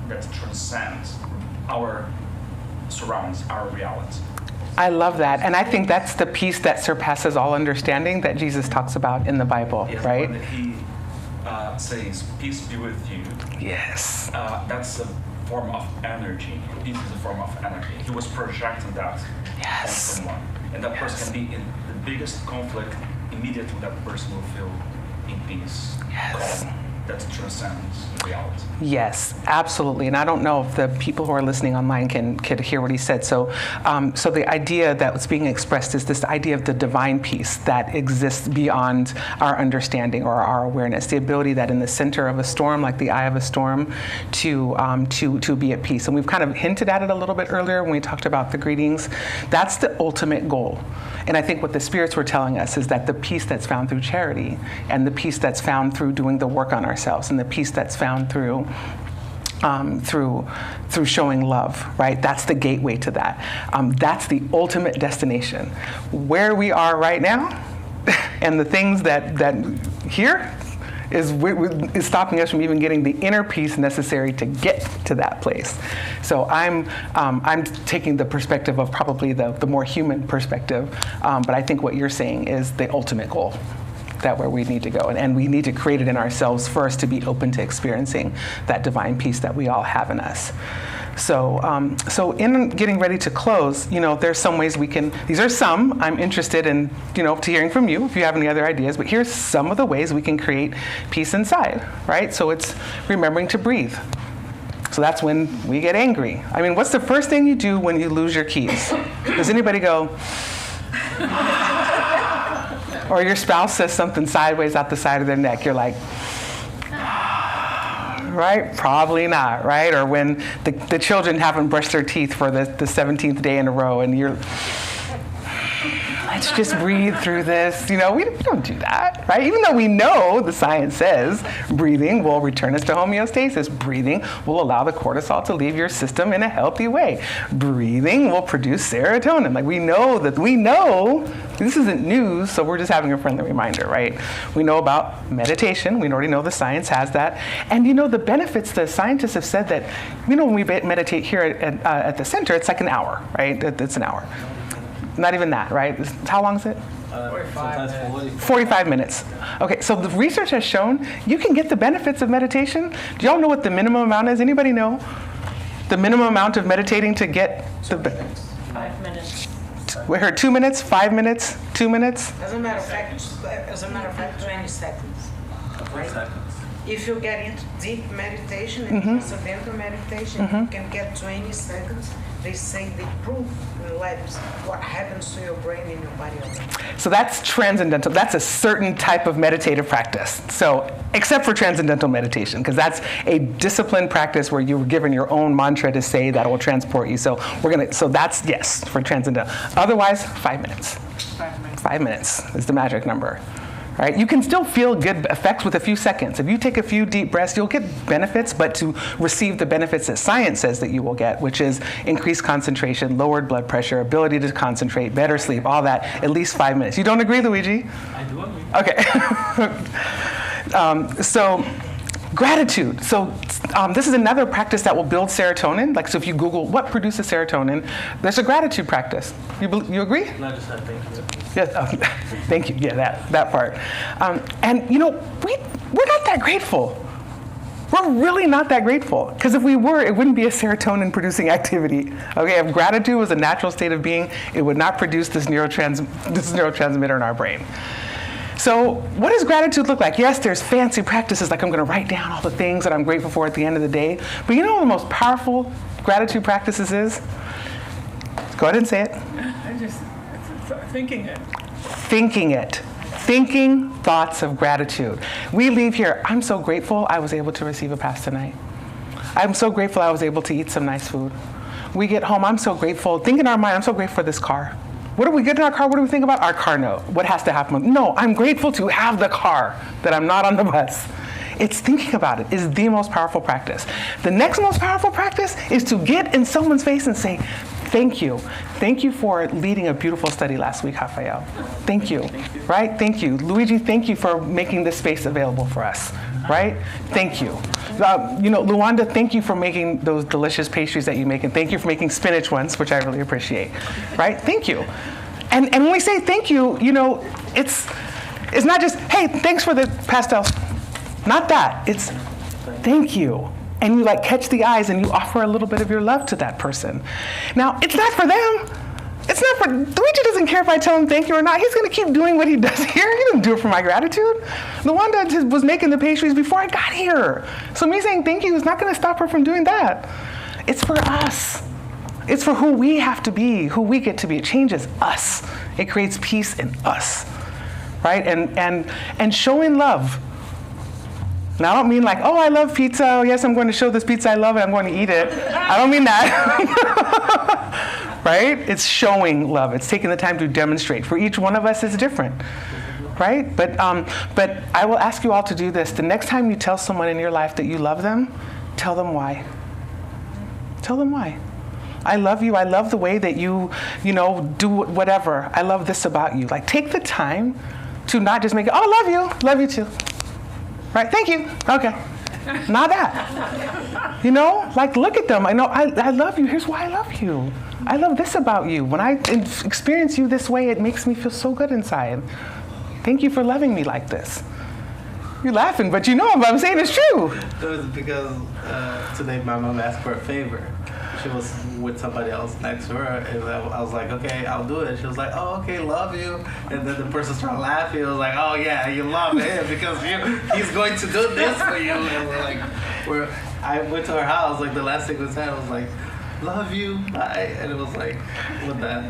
that transcends our surroundings, our reality. I love that. And I think that's the peace that surpasses all understanding that Jesus talks about in the Bible, Yes, right? When he says, peace be with you. Yes. That's a form of energy. Peace is a form of energy. He was projecting that on someone. And that person can be in the biggest conflict, immediately that person will feel in peace. Yes. That transcends reality. Yes, absolutely. And I don't know if the people who are listening online could hear what he said. So the idea that was being expressed is this idea of the divine peace that exists beyond our understanding or our awareness. The ability that in the center of a storm, like the eye of a storm, to be at peace. And we've kind of hinted at it a little bit earlier when we talked about the greetings. That's the ultimate goal. And I think what the spirits were telling us is that the peace that's found through charity, and the peace that's found through doing the work on ourselves, and the peace that's found through showing love, right? That's the gateway to that. That's the ultimate destination. Where we are right now, and the things that here is stopping us from even getting the inner peace necessary to get to that place. So I'm taking the perspective of probably the more human perspective, but I think what you're saying is the ultimate goal, that where we need to go, and we need to create it in ourselves first to be open to experiencing that divine peace that we all have in us. So, so in getting ready to close, there's some ways we can. These are some. I'm interested in, to hearing from you if you have any other ideas. But here's some of the ways we can create peace inside, right? So it's remembering to breathe. So that's when we get angry. I mean, what's the first thing you do when you lose your keys? Does anybody go? Or your spouse says something sideways out the side of their neck. You're like, right? Probably not, right? Or when the children haven't brushed their teeth for the 17th day in a row, and you're, let's just breathe through this. We don't do that, right? Even though we know the science says breathing will return us to homeostasis. Breathing will allow the cortisol to leave your system in a healthy way. Breathing will produce serotonin. Like we know, this isn't news, so we're just having a friendly reminder, right? We know about meditation. We already know the science has that. And the benefits, the scientists have said that, when we meditate here at the center, it's like an hour, right? It's an hour. Not even that, right? How long is it? 45 minutes. Okay, so the research has shown you can get the benefits of meditation. Do y'all know what the minimum amount is? Anybody know? The minimum amount of meditating to get the... 5 minutes. We heard 2 minutes, 5 minutes, 2 minutes? As a matter of fact, 20 seconds. Right? If you get into deep meditation and transcendental meditation, you can get 20 seconds. They say they prove in labs what happens to your brain and your body. So that's transcendental. That's a certain type of meditative practice. So, except for transcendental meditation, because that's a disciplined practice where you're given your own mantra to say that will transport you. So that's yes for transcendental. Otherwise, 5 minutes. 5 minutes. 5 minutes is the magic number. Right? You can still feel good effects with a few seconds. If you take a few deep breaths, you'll get benefits, but to receive the benefits that science says that you will get, which is increased concentration, lowered blood pressure, ability to concentrate, better sleep, all that, at least 5 minutes. You don't agree, Luigi? I do agree. Okay. So gratitude. So this is another practice that will build serotonin. So if you Google what produces serotonin, there's a gratitude practice. You agree? No, just said thank you. Yes, thank you. Yeah, that part. And we're not that grateful. We're really not that grateful. Because if we were, it wouldn't be a serotonin-producing activity. Okay, if gratitude was a natural state of being, it would not produce this neurotransmitter in our brain. So what does gratitude look like? Yes, there's fancy practices like I'm going to write down all the things that I'm grateful for at the end of the day. But what the most powerful gratitude practices is? Go ahead and say it. Thinking it. Thinking it. Thinking thoughts of gratitude. We leave here, I'm so grateful I was able to receive a pass tonight. I'm so grateful I was able to eat some nice food. We get home, I'm so grateful. Think in our mind, I'm so grateful for this car. What do we get in our car? What do we think about? Our car note. What has to happen? No, I'm grateful to have the car, that I'm not on the bus. It's thinking about it is the most powerful practice. The next most powerful practice is to get in someone's face and say, thank you. Thank you for leading a beautiful study last week, Rafael. Thank you. Right? Thank you. Luigi, thank you for making this space available for us. Right? Thank you. Luanda, thank you for making those delicious pastries that you make, and thank you for making spinach ones, which I really appreciate. Right? Thank you. And when we say thank you, it's not just, hey, thanks for the pastels. Not that. It's thank you. And you catch the eyes and you offer a little bit of your love to that person. Now, it's not for them. It's not for, Luigi doesn't care if I tell him thank you or not. He's going to keep doing what he does here. He doesn't do it for my gratitude. Luanda was making the pastries before I got here. So me saying thank you is not going to stop her from doing that. It's for us. It's for who we have to be, who we get to be. It changes us. It creates peace in us, right? And showing love. Now, I don't mean I love pizza. Oh, yes, I'm going to show this pizza I love and I'm going to eat it. I don't mean that. Right? It's showing love. It's taking the time to demonstrate. For each one of us, it's different. Right? But I will ask you all to do this. The next time you tell someone in your life that you love them, tell them why. Tell them why. I love you. I love the way that you do whatever. I love this about you. Take the time to not just make it, oh, love you. Love you too. Right? Thank you. Okay. Not that. Look at them. I know I love you. Here's why I love you. I love this about you. When I experience you this way, it makes me feel so good inside. Thank you for loving me like this. You're laughing, but what I'm saying is true. It was because today my mom asked for a favor. She was with somebody else next to her, and I was like, okay, I'll do it. She was like, oh, okay, love you. And then the person started laughing. I was like, oh, yeah, you love him because he's going to do this for you. And I went to her house, the last thing we said was love you, bye. And it was what that?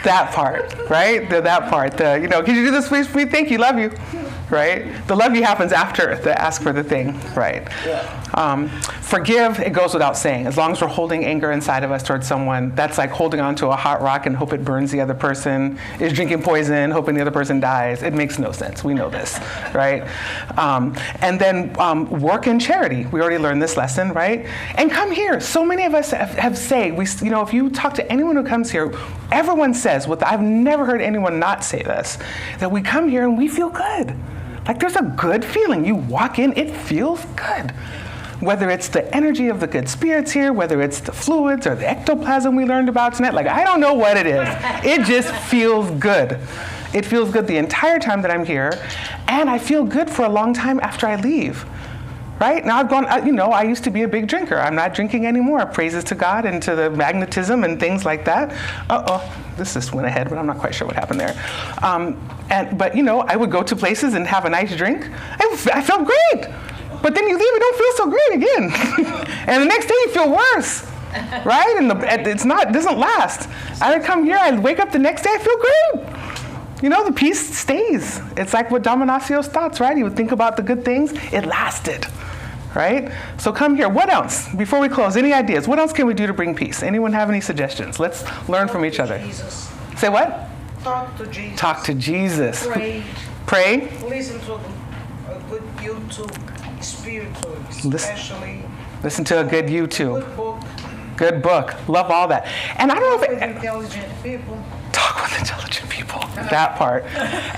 That part, right? That part. Can you do this please for me? Thank you, love you. right? The love you happens after the ask for the thing, right? Forgive, it goes without saying. As long as we're holding anger inside of us towards someone, that's like holding on to a hot rock and hope it burns the other person, is drinking poison, hoping the other person dies. It makes no sense. We know this, right? And then work in charity. We already learned this lesson, right? And come here. So many of us have said, if you talk to anyone who comes here, everyone says, I've never heard anyone not say this, that we come here and we feel good. Like there's a good feeling. You walk in, it feels good. Whether it's the energy of the good spirits here, whether it's the fluids or the ectoplasm we learned about tonight, like I don't know what it is. It just feels good. It feels good the entire time that I'm here, and I feel good for a long time after I leave. Right? Now I've gone, I used to be a big drinker. I'm not drinking anymore. Praises to God and to the magnetism and things like that. This just went ahead, but I'm not quite sure what happened there. But I would go to places and have a nice drink. I felt great. But then you leave, it don't feel so great again. And the next day you feel worse. Right? And it doesn't last. I would come here, I wake up the next day, I feel great. The peace stays. It's like what Dominacio's thoughts, right? He would think about the good things, it lasted. Right? So come here. What else? Before we close, any ideas? What else can we do to bring peace? Anyone have any suggestions? Let's learn from each other. Jesus. Say what? Talk to Jesus. Talk to Jesus. Pray. Pray. Listen to a good YouTube spiritual, especially. Listen to a good YouTube. Good book. Good book. Love all that. And I don't know With intelligent people. Talk with intelligent people. That part.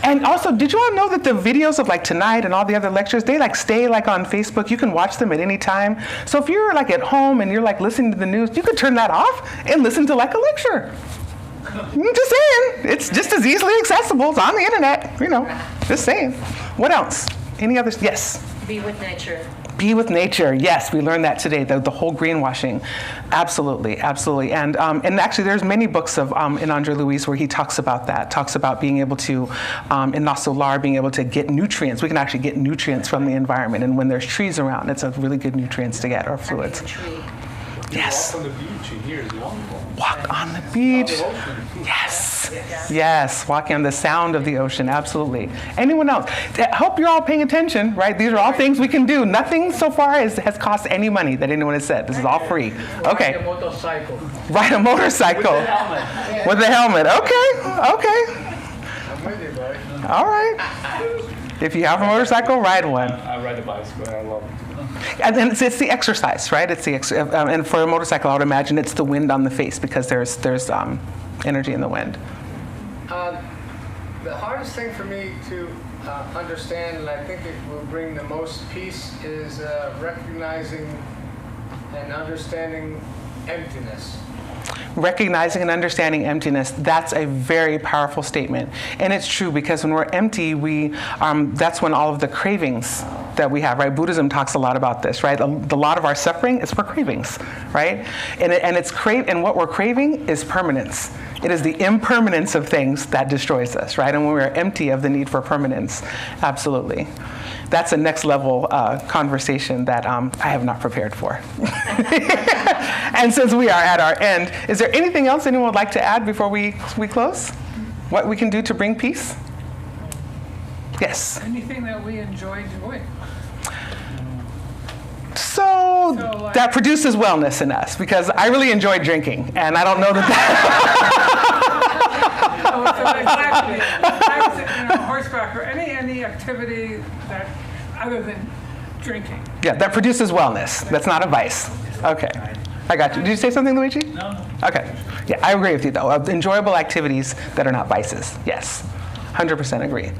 And also, did you all know that the videos of like tonight and all the other lectures, they like stay like on Facebook. You can watch them at any time. So if you're like at home and you're like listening to the news, you could turn that off and listen to like a lecture. I'm just saying, it's just as easily accessible. It's on the internet, just saying. What else? Any others? Yes. Be with nature. Be with nature. Yes, we learned that today. The whole greenwashing, absolutely. And actually, there's many books of in Andre Luis where he talks about that. Talks about being able to in La Solar, being able to get nutrients. We can actually get nutrients from the environment, and when there's trees around, it's a really good nutrients to get, or fluids. Yes. Walk on the beach in here is wonderful. Walk on the beach. Yes. Walking on the sound of the ocean. Absolutely. Anyone else? I hope you're all paying attention, right? These are all things we can do. Nothing so far has cost any money that anyone has said. This is all free. Okay. Ride a motorcycle. Ride a motorcycle. With the helmet. Okay. I'm with you, buddy. All right. If you have a motorcycle, ride one. I ride a bicycle and I love it. And then it's the exercise, right? It's the and for a motorcycle, I would imagine it's the wind on the face because there's energy in the wind. The hardest thing for me to understand, and I think it will bring the most peace, is recognizing and understanding emptiness. Recognizing and understanding emptiness, that's a very powerful statement. And it's true because when we're empty, that's when all of the cravings that we have, right? Buddhism talks a lot about this, right? A lot of our suffering is for cravings, right? And what we're craving is permanence. It is the impermanence of things that destroys us, right? And when we're empty of the need for permanence, absolutely. That's a next level conversation that I have not prepared for. And since we are at our end, is there anything else anyone would like to add before we close? What we can do to bring peace? Yes. Anything that we enjoy doing. So that produces wellness in us because I really enjoy drinking, and I don't know Horseback or any activity that other than drinking. Yeah, that produces wellness. That's not a vice. Okay, I got you. Did you say something, Luigi? No. Okay. Yeah, I agree with you though. Enjoyable activities that are not vices. Yes. 100% agree.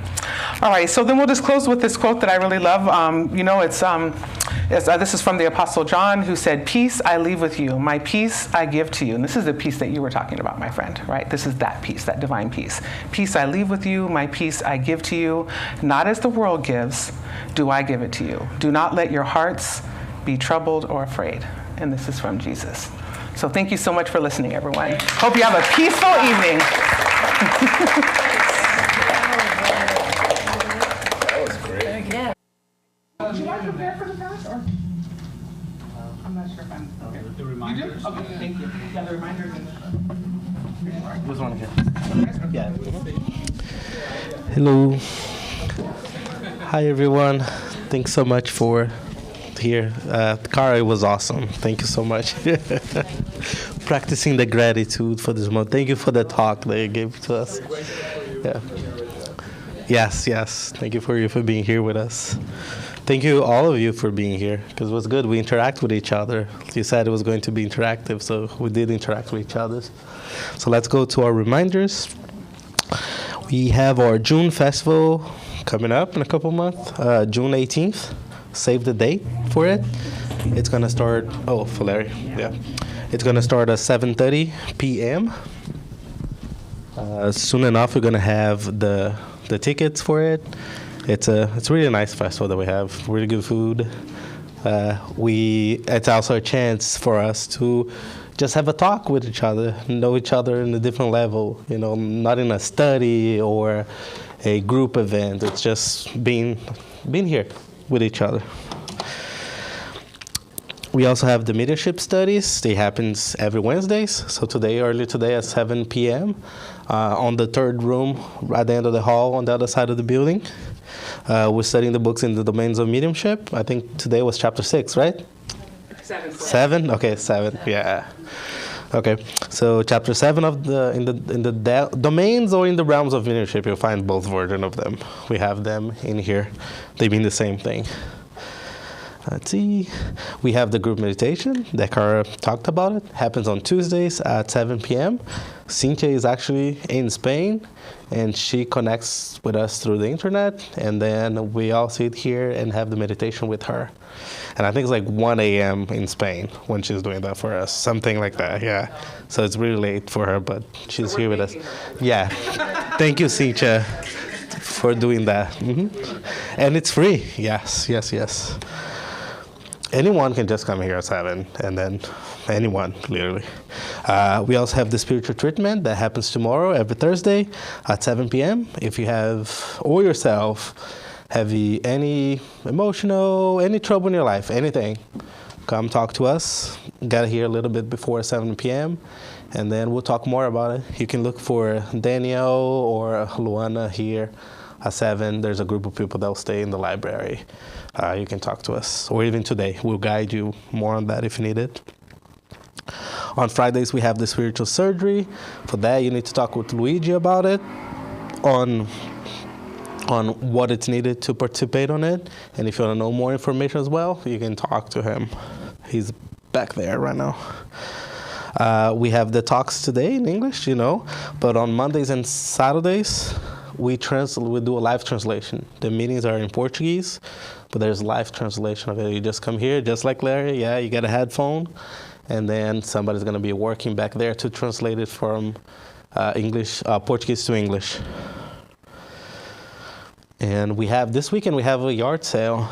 All right, so then we'll just close with this quote that I really love. This is from the Apostle John, who said, "Peace I leave with you, my peace I give to you." And this is the peace that you were talking about, my friend, right? This is that peace, that divine peace. "Peace I leave with you, my peace I give to you. Not as the world gives, do I give it to you. Do not let your hearts be troubled or afraid." And this is from Jesus. So thank you so much for listening, everyone. Hope you have a peaceful evening. Should I prepare for the class, or? I'm not sure if I'm. Okay. The reminders? You do? Okay, thank you. Yeah, the reminders. Which one again? Yeah. Hello. Hi everyone. Thanks so much for here. Cara, it was awesome. Thank you so much. Practicing the gratitude for this month. Thank you for the talk that you gave to us. Yeah. Yes. Thank you for being here with us. Thank you, all of you, for being here, because it was good. We interact with each other. You said it was going to be interactive, so we did interact with each other. So let's go to our reminders. We have our June festival coming up in a couple months, June 18th. Save the date for it. It's going to start, for Larry, yeah. It's going to start at 7:30 p.m. Soon enough, we're going to have the tickets for it. It's a really nice festival that we have. Really good food. It's also a chance for us to just have a talk with each other, know each other in a different level. Not in a study or a group event. It's just being here with each other. We also have the leadership studies. They happens every Wednesdays. So early today at 7 p.m. On the third room at the end of the hall on the other side of the building. We're studying the books in the domains of mediumship. I think today was chapter 6, right? 7? Okay, 7. Yeah. Okay. So chapter 7 of in the domains or in the realms of mediumship, you'll find both versions of them. We have them in here. They mean the same thing. Let's see. We have the group meditation that Cara talked about. It happens on Tuesdays at 7 p.m. Cynthia is actually in Spain, and she connects with us through the internet, and then we all sit here and have the meditation with her. And I think it's like 1 a.m. in Spain when she's doing that for us, something like that, yeah. So it's really late for her, but she's here with us. Yeah. Thank you, Cynthia, for doing that. And it's free. Yes. Anyone can just come here at 7, and then anyone, literally. We also have the spiritual treatment that happens tomorrow, every Thursday at 7 p.m. If you have, or yourself, have any emotional, any trouble in your life, anything, come talk to us. Get here a little bit before 7 p.m., and then we'll talk more about it. You can look for Daniel or Luana here at 7. There's a group of people that will stay in the library. You can talk to us, or even today. We'll guide you more on that if you need it. On Fridays, we have the spiritual surgery. For that, you need to talk with Luigi about it, on what it's needed to participate on it. And if you want to know more information as well, you can talk to him. He's back there right now. We have the talks today in English, but on Mondays and Saturdays, we do a live translation. The meetings are in Portuguese, but there's live translation of it. You just come here, just like Larry. Yeah, you get a headphone, and then somebody's going to be working back there to translate it from Portuguese to English. And this weekend we have a yard sale.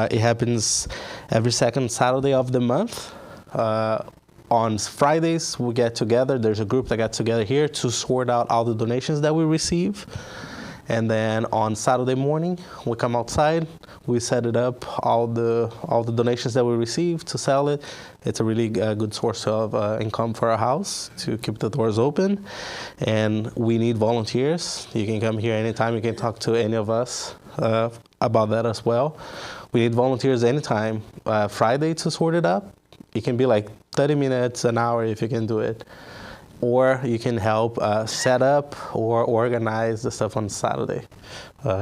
It happens every second Saturday of the month. On Fridays, we get together. There's a group that got together here to sort out all the donations that we receive. And then on Saturday morning, we come outside. We set it up, all the donations that we receive to sell it. It's a really good source of income for our house to keep the doors open. And we need volunteers. You can come here anytime. You can talk to any of us about that as well. We need volunteers anytime. Friday to sort it up. It can be like 30 minutes, an hour if you can do it. Or you can help set up or organize the stuff on Saturday.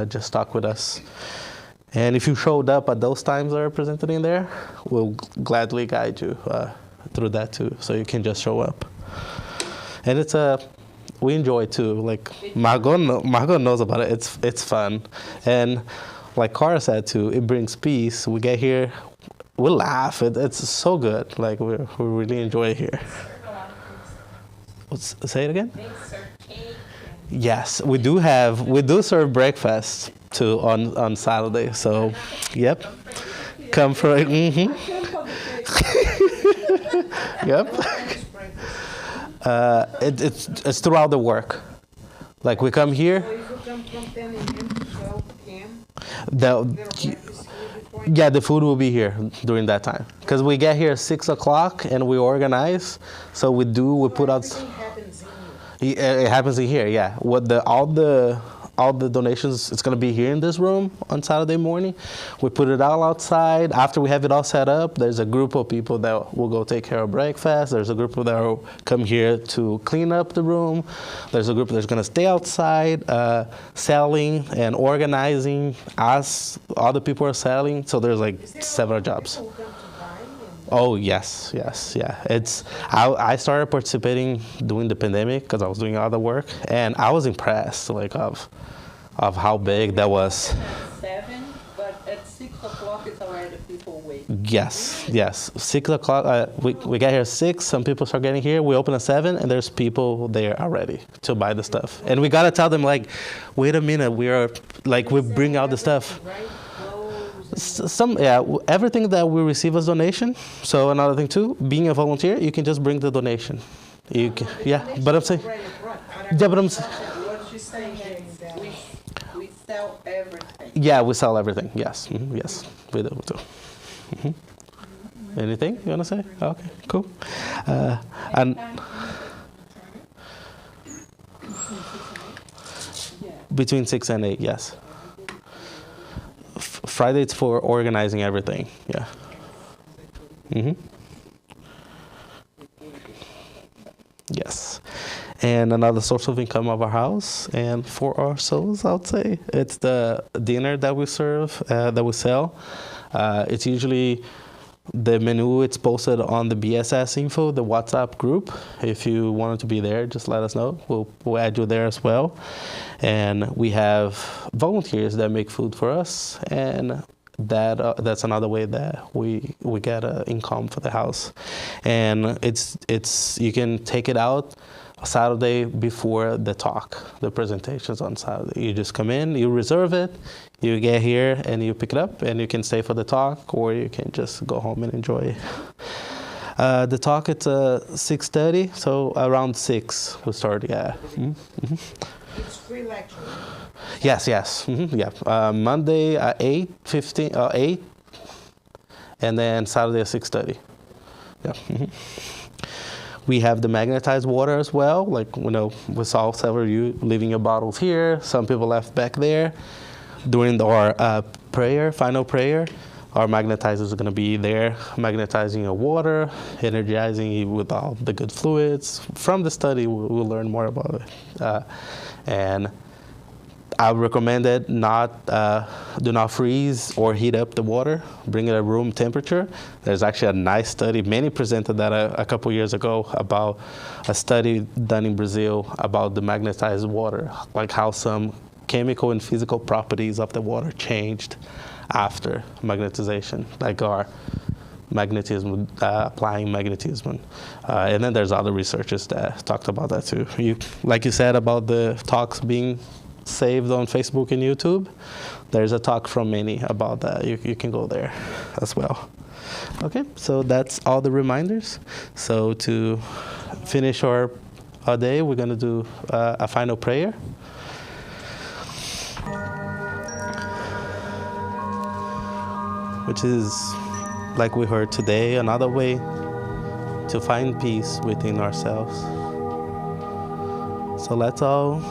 Just talk with us. And if you showed up at those times that are presented in there, we'll gladly guide you through that too. So you can just show up. And we enjoy it too. Like Margot knows about it. It's fun. And like Cara said too, it brings peace. We get here, we laugh. It's so good. Like we really enjoy it here. Say it again? They serve cake. Yes, we do serve breakfast too on Saturday. So, yep. Come for it. Yep. It's throughout the work. Like we come here. So if you come from 10 a.m. to 12 p.m. Yeah, the food will be here during that time. Because we get here at 6 o'clock and we organize. So we put out. It happens in here, yeah. all the donations, it's going to be here in this room on Saturday morning. We put it all outside. After we have it all set up, there's a group of people that will go take care of breakfast. There's a group that will come here to clean up the room. There's a group that's going to stay outside selling and organizing as other people are selling. So there's like several jobs. Oh, yes, yeah. I started participating during the pandemic because I was doing other work, and I was impressed, like, of how big that was. 7, but at 6 o'clock it's already people waiting. Yes. 6 o'clock, we get here at 6, some people start getting here, we open at 7, and there's people there already to buy the stuff. And we gotta tell them, like, wait a minute, we bring out the stuff. Everything that we receive as donation. So another thing too, being a volunteer, you can just bring the donation. You can, but I'm saying, What she's saying is we sell everything. Yeah, we sell everything. Yes, yes, we do. Anything you wanna say? Okay, cool. And between 6 and 8, yes. Friday it's for organizing everything. Yeah. Yes. And another source of income of our house and for our souls, I would say, it's the dinner that we serve, that we sell. It's usually the menu. It's posted on the BSS info, the WhatsApp group. If you wanted to be there, just let us know. We'll add you there as well. And we have volunteers that make food for us, and that's another way that we get income for the house. And it's you can take it out Saturday before the talk, the presentations on Saturday. You just come in, you reserve it, you get here and you pick it up, and you can stay for the talk, or you can just go home and enjoy. The talk it's 6:30, so around 6 we'll start. Yeah. It's free lecture. Yes. Yeah. Monday at 8, and then Saturday at 6:30. Yeah. We have the magnetized water as well. Like, we saw several of you leaving your bottles here. Some people left back there. During our final prayer, our magnetizers are going to be there, magnetizing your water, energizing you with all the good fluids. From the study, we'll learn more about it. And I recommend it do not freeze or heat up the water. Bring it at room temperature. There's actually a nice study. Many presented that a couple years ago about a study done in Brazil about the magnetized water, like how some chemical and physical properties of the water changed after magnetization, like our magnetism, applying magnetism. And then there's other researchers that talked about that too. Like you said about the talks being saved on Facebook and YouTube, there's a talk from Manny about that. You can go there as well. Okay, so that's all the reminders. So to finish our day, we're going to do a final prayer. Which is, like we heard today, another way to find peace within ourselves. So let's all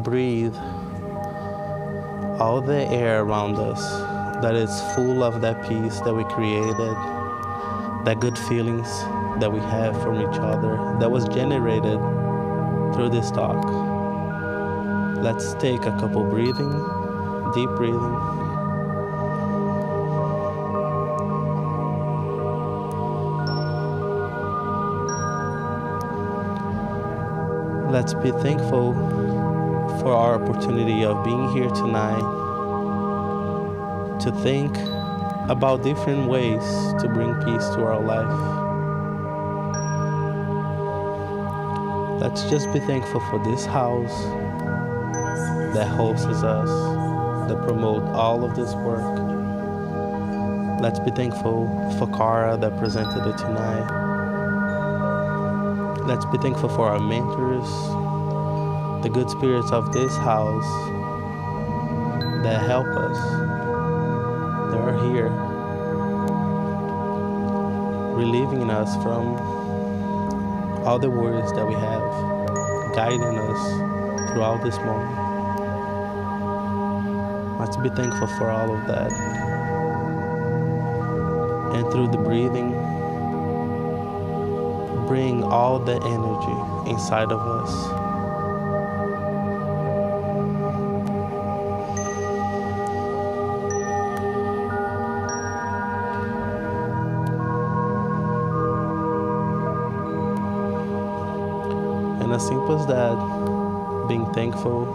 breathe all the air around us that is full of that peace that we created, that good feelings that we have from each other, that was generated through this talk. Let's take a couple deep breathing. Let's be thankful for our opportunity of being here tonight to think about different ways to bring peace to our life. Let's just be thankful for this house that hosts us, that promotes all of this work. Let's be thankful for Cara that presented it tonight. Let's be thankful for our mentors, the good spirits of this house that help us. They are here, relieving us from all the worries that we have, guiding us throughout this moment. to be thankful for all of that. And through the breathing, bring all the energy inside of us. And as simple as that, being thankful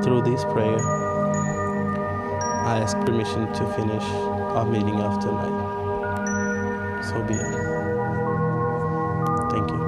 through this prayer, I ask permission to finish our meeting of tonight. So be it. Thank you.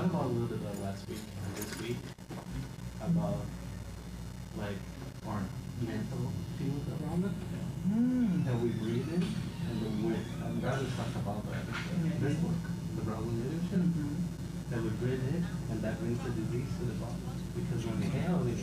talked about a little bit last week and this week about like our mental field around it. That we breathe in and the wind. I'm glad we talked about that. This book, the Broward leadership. That we breathe in and that brings the disease to the body. Because when we inhale it,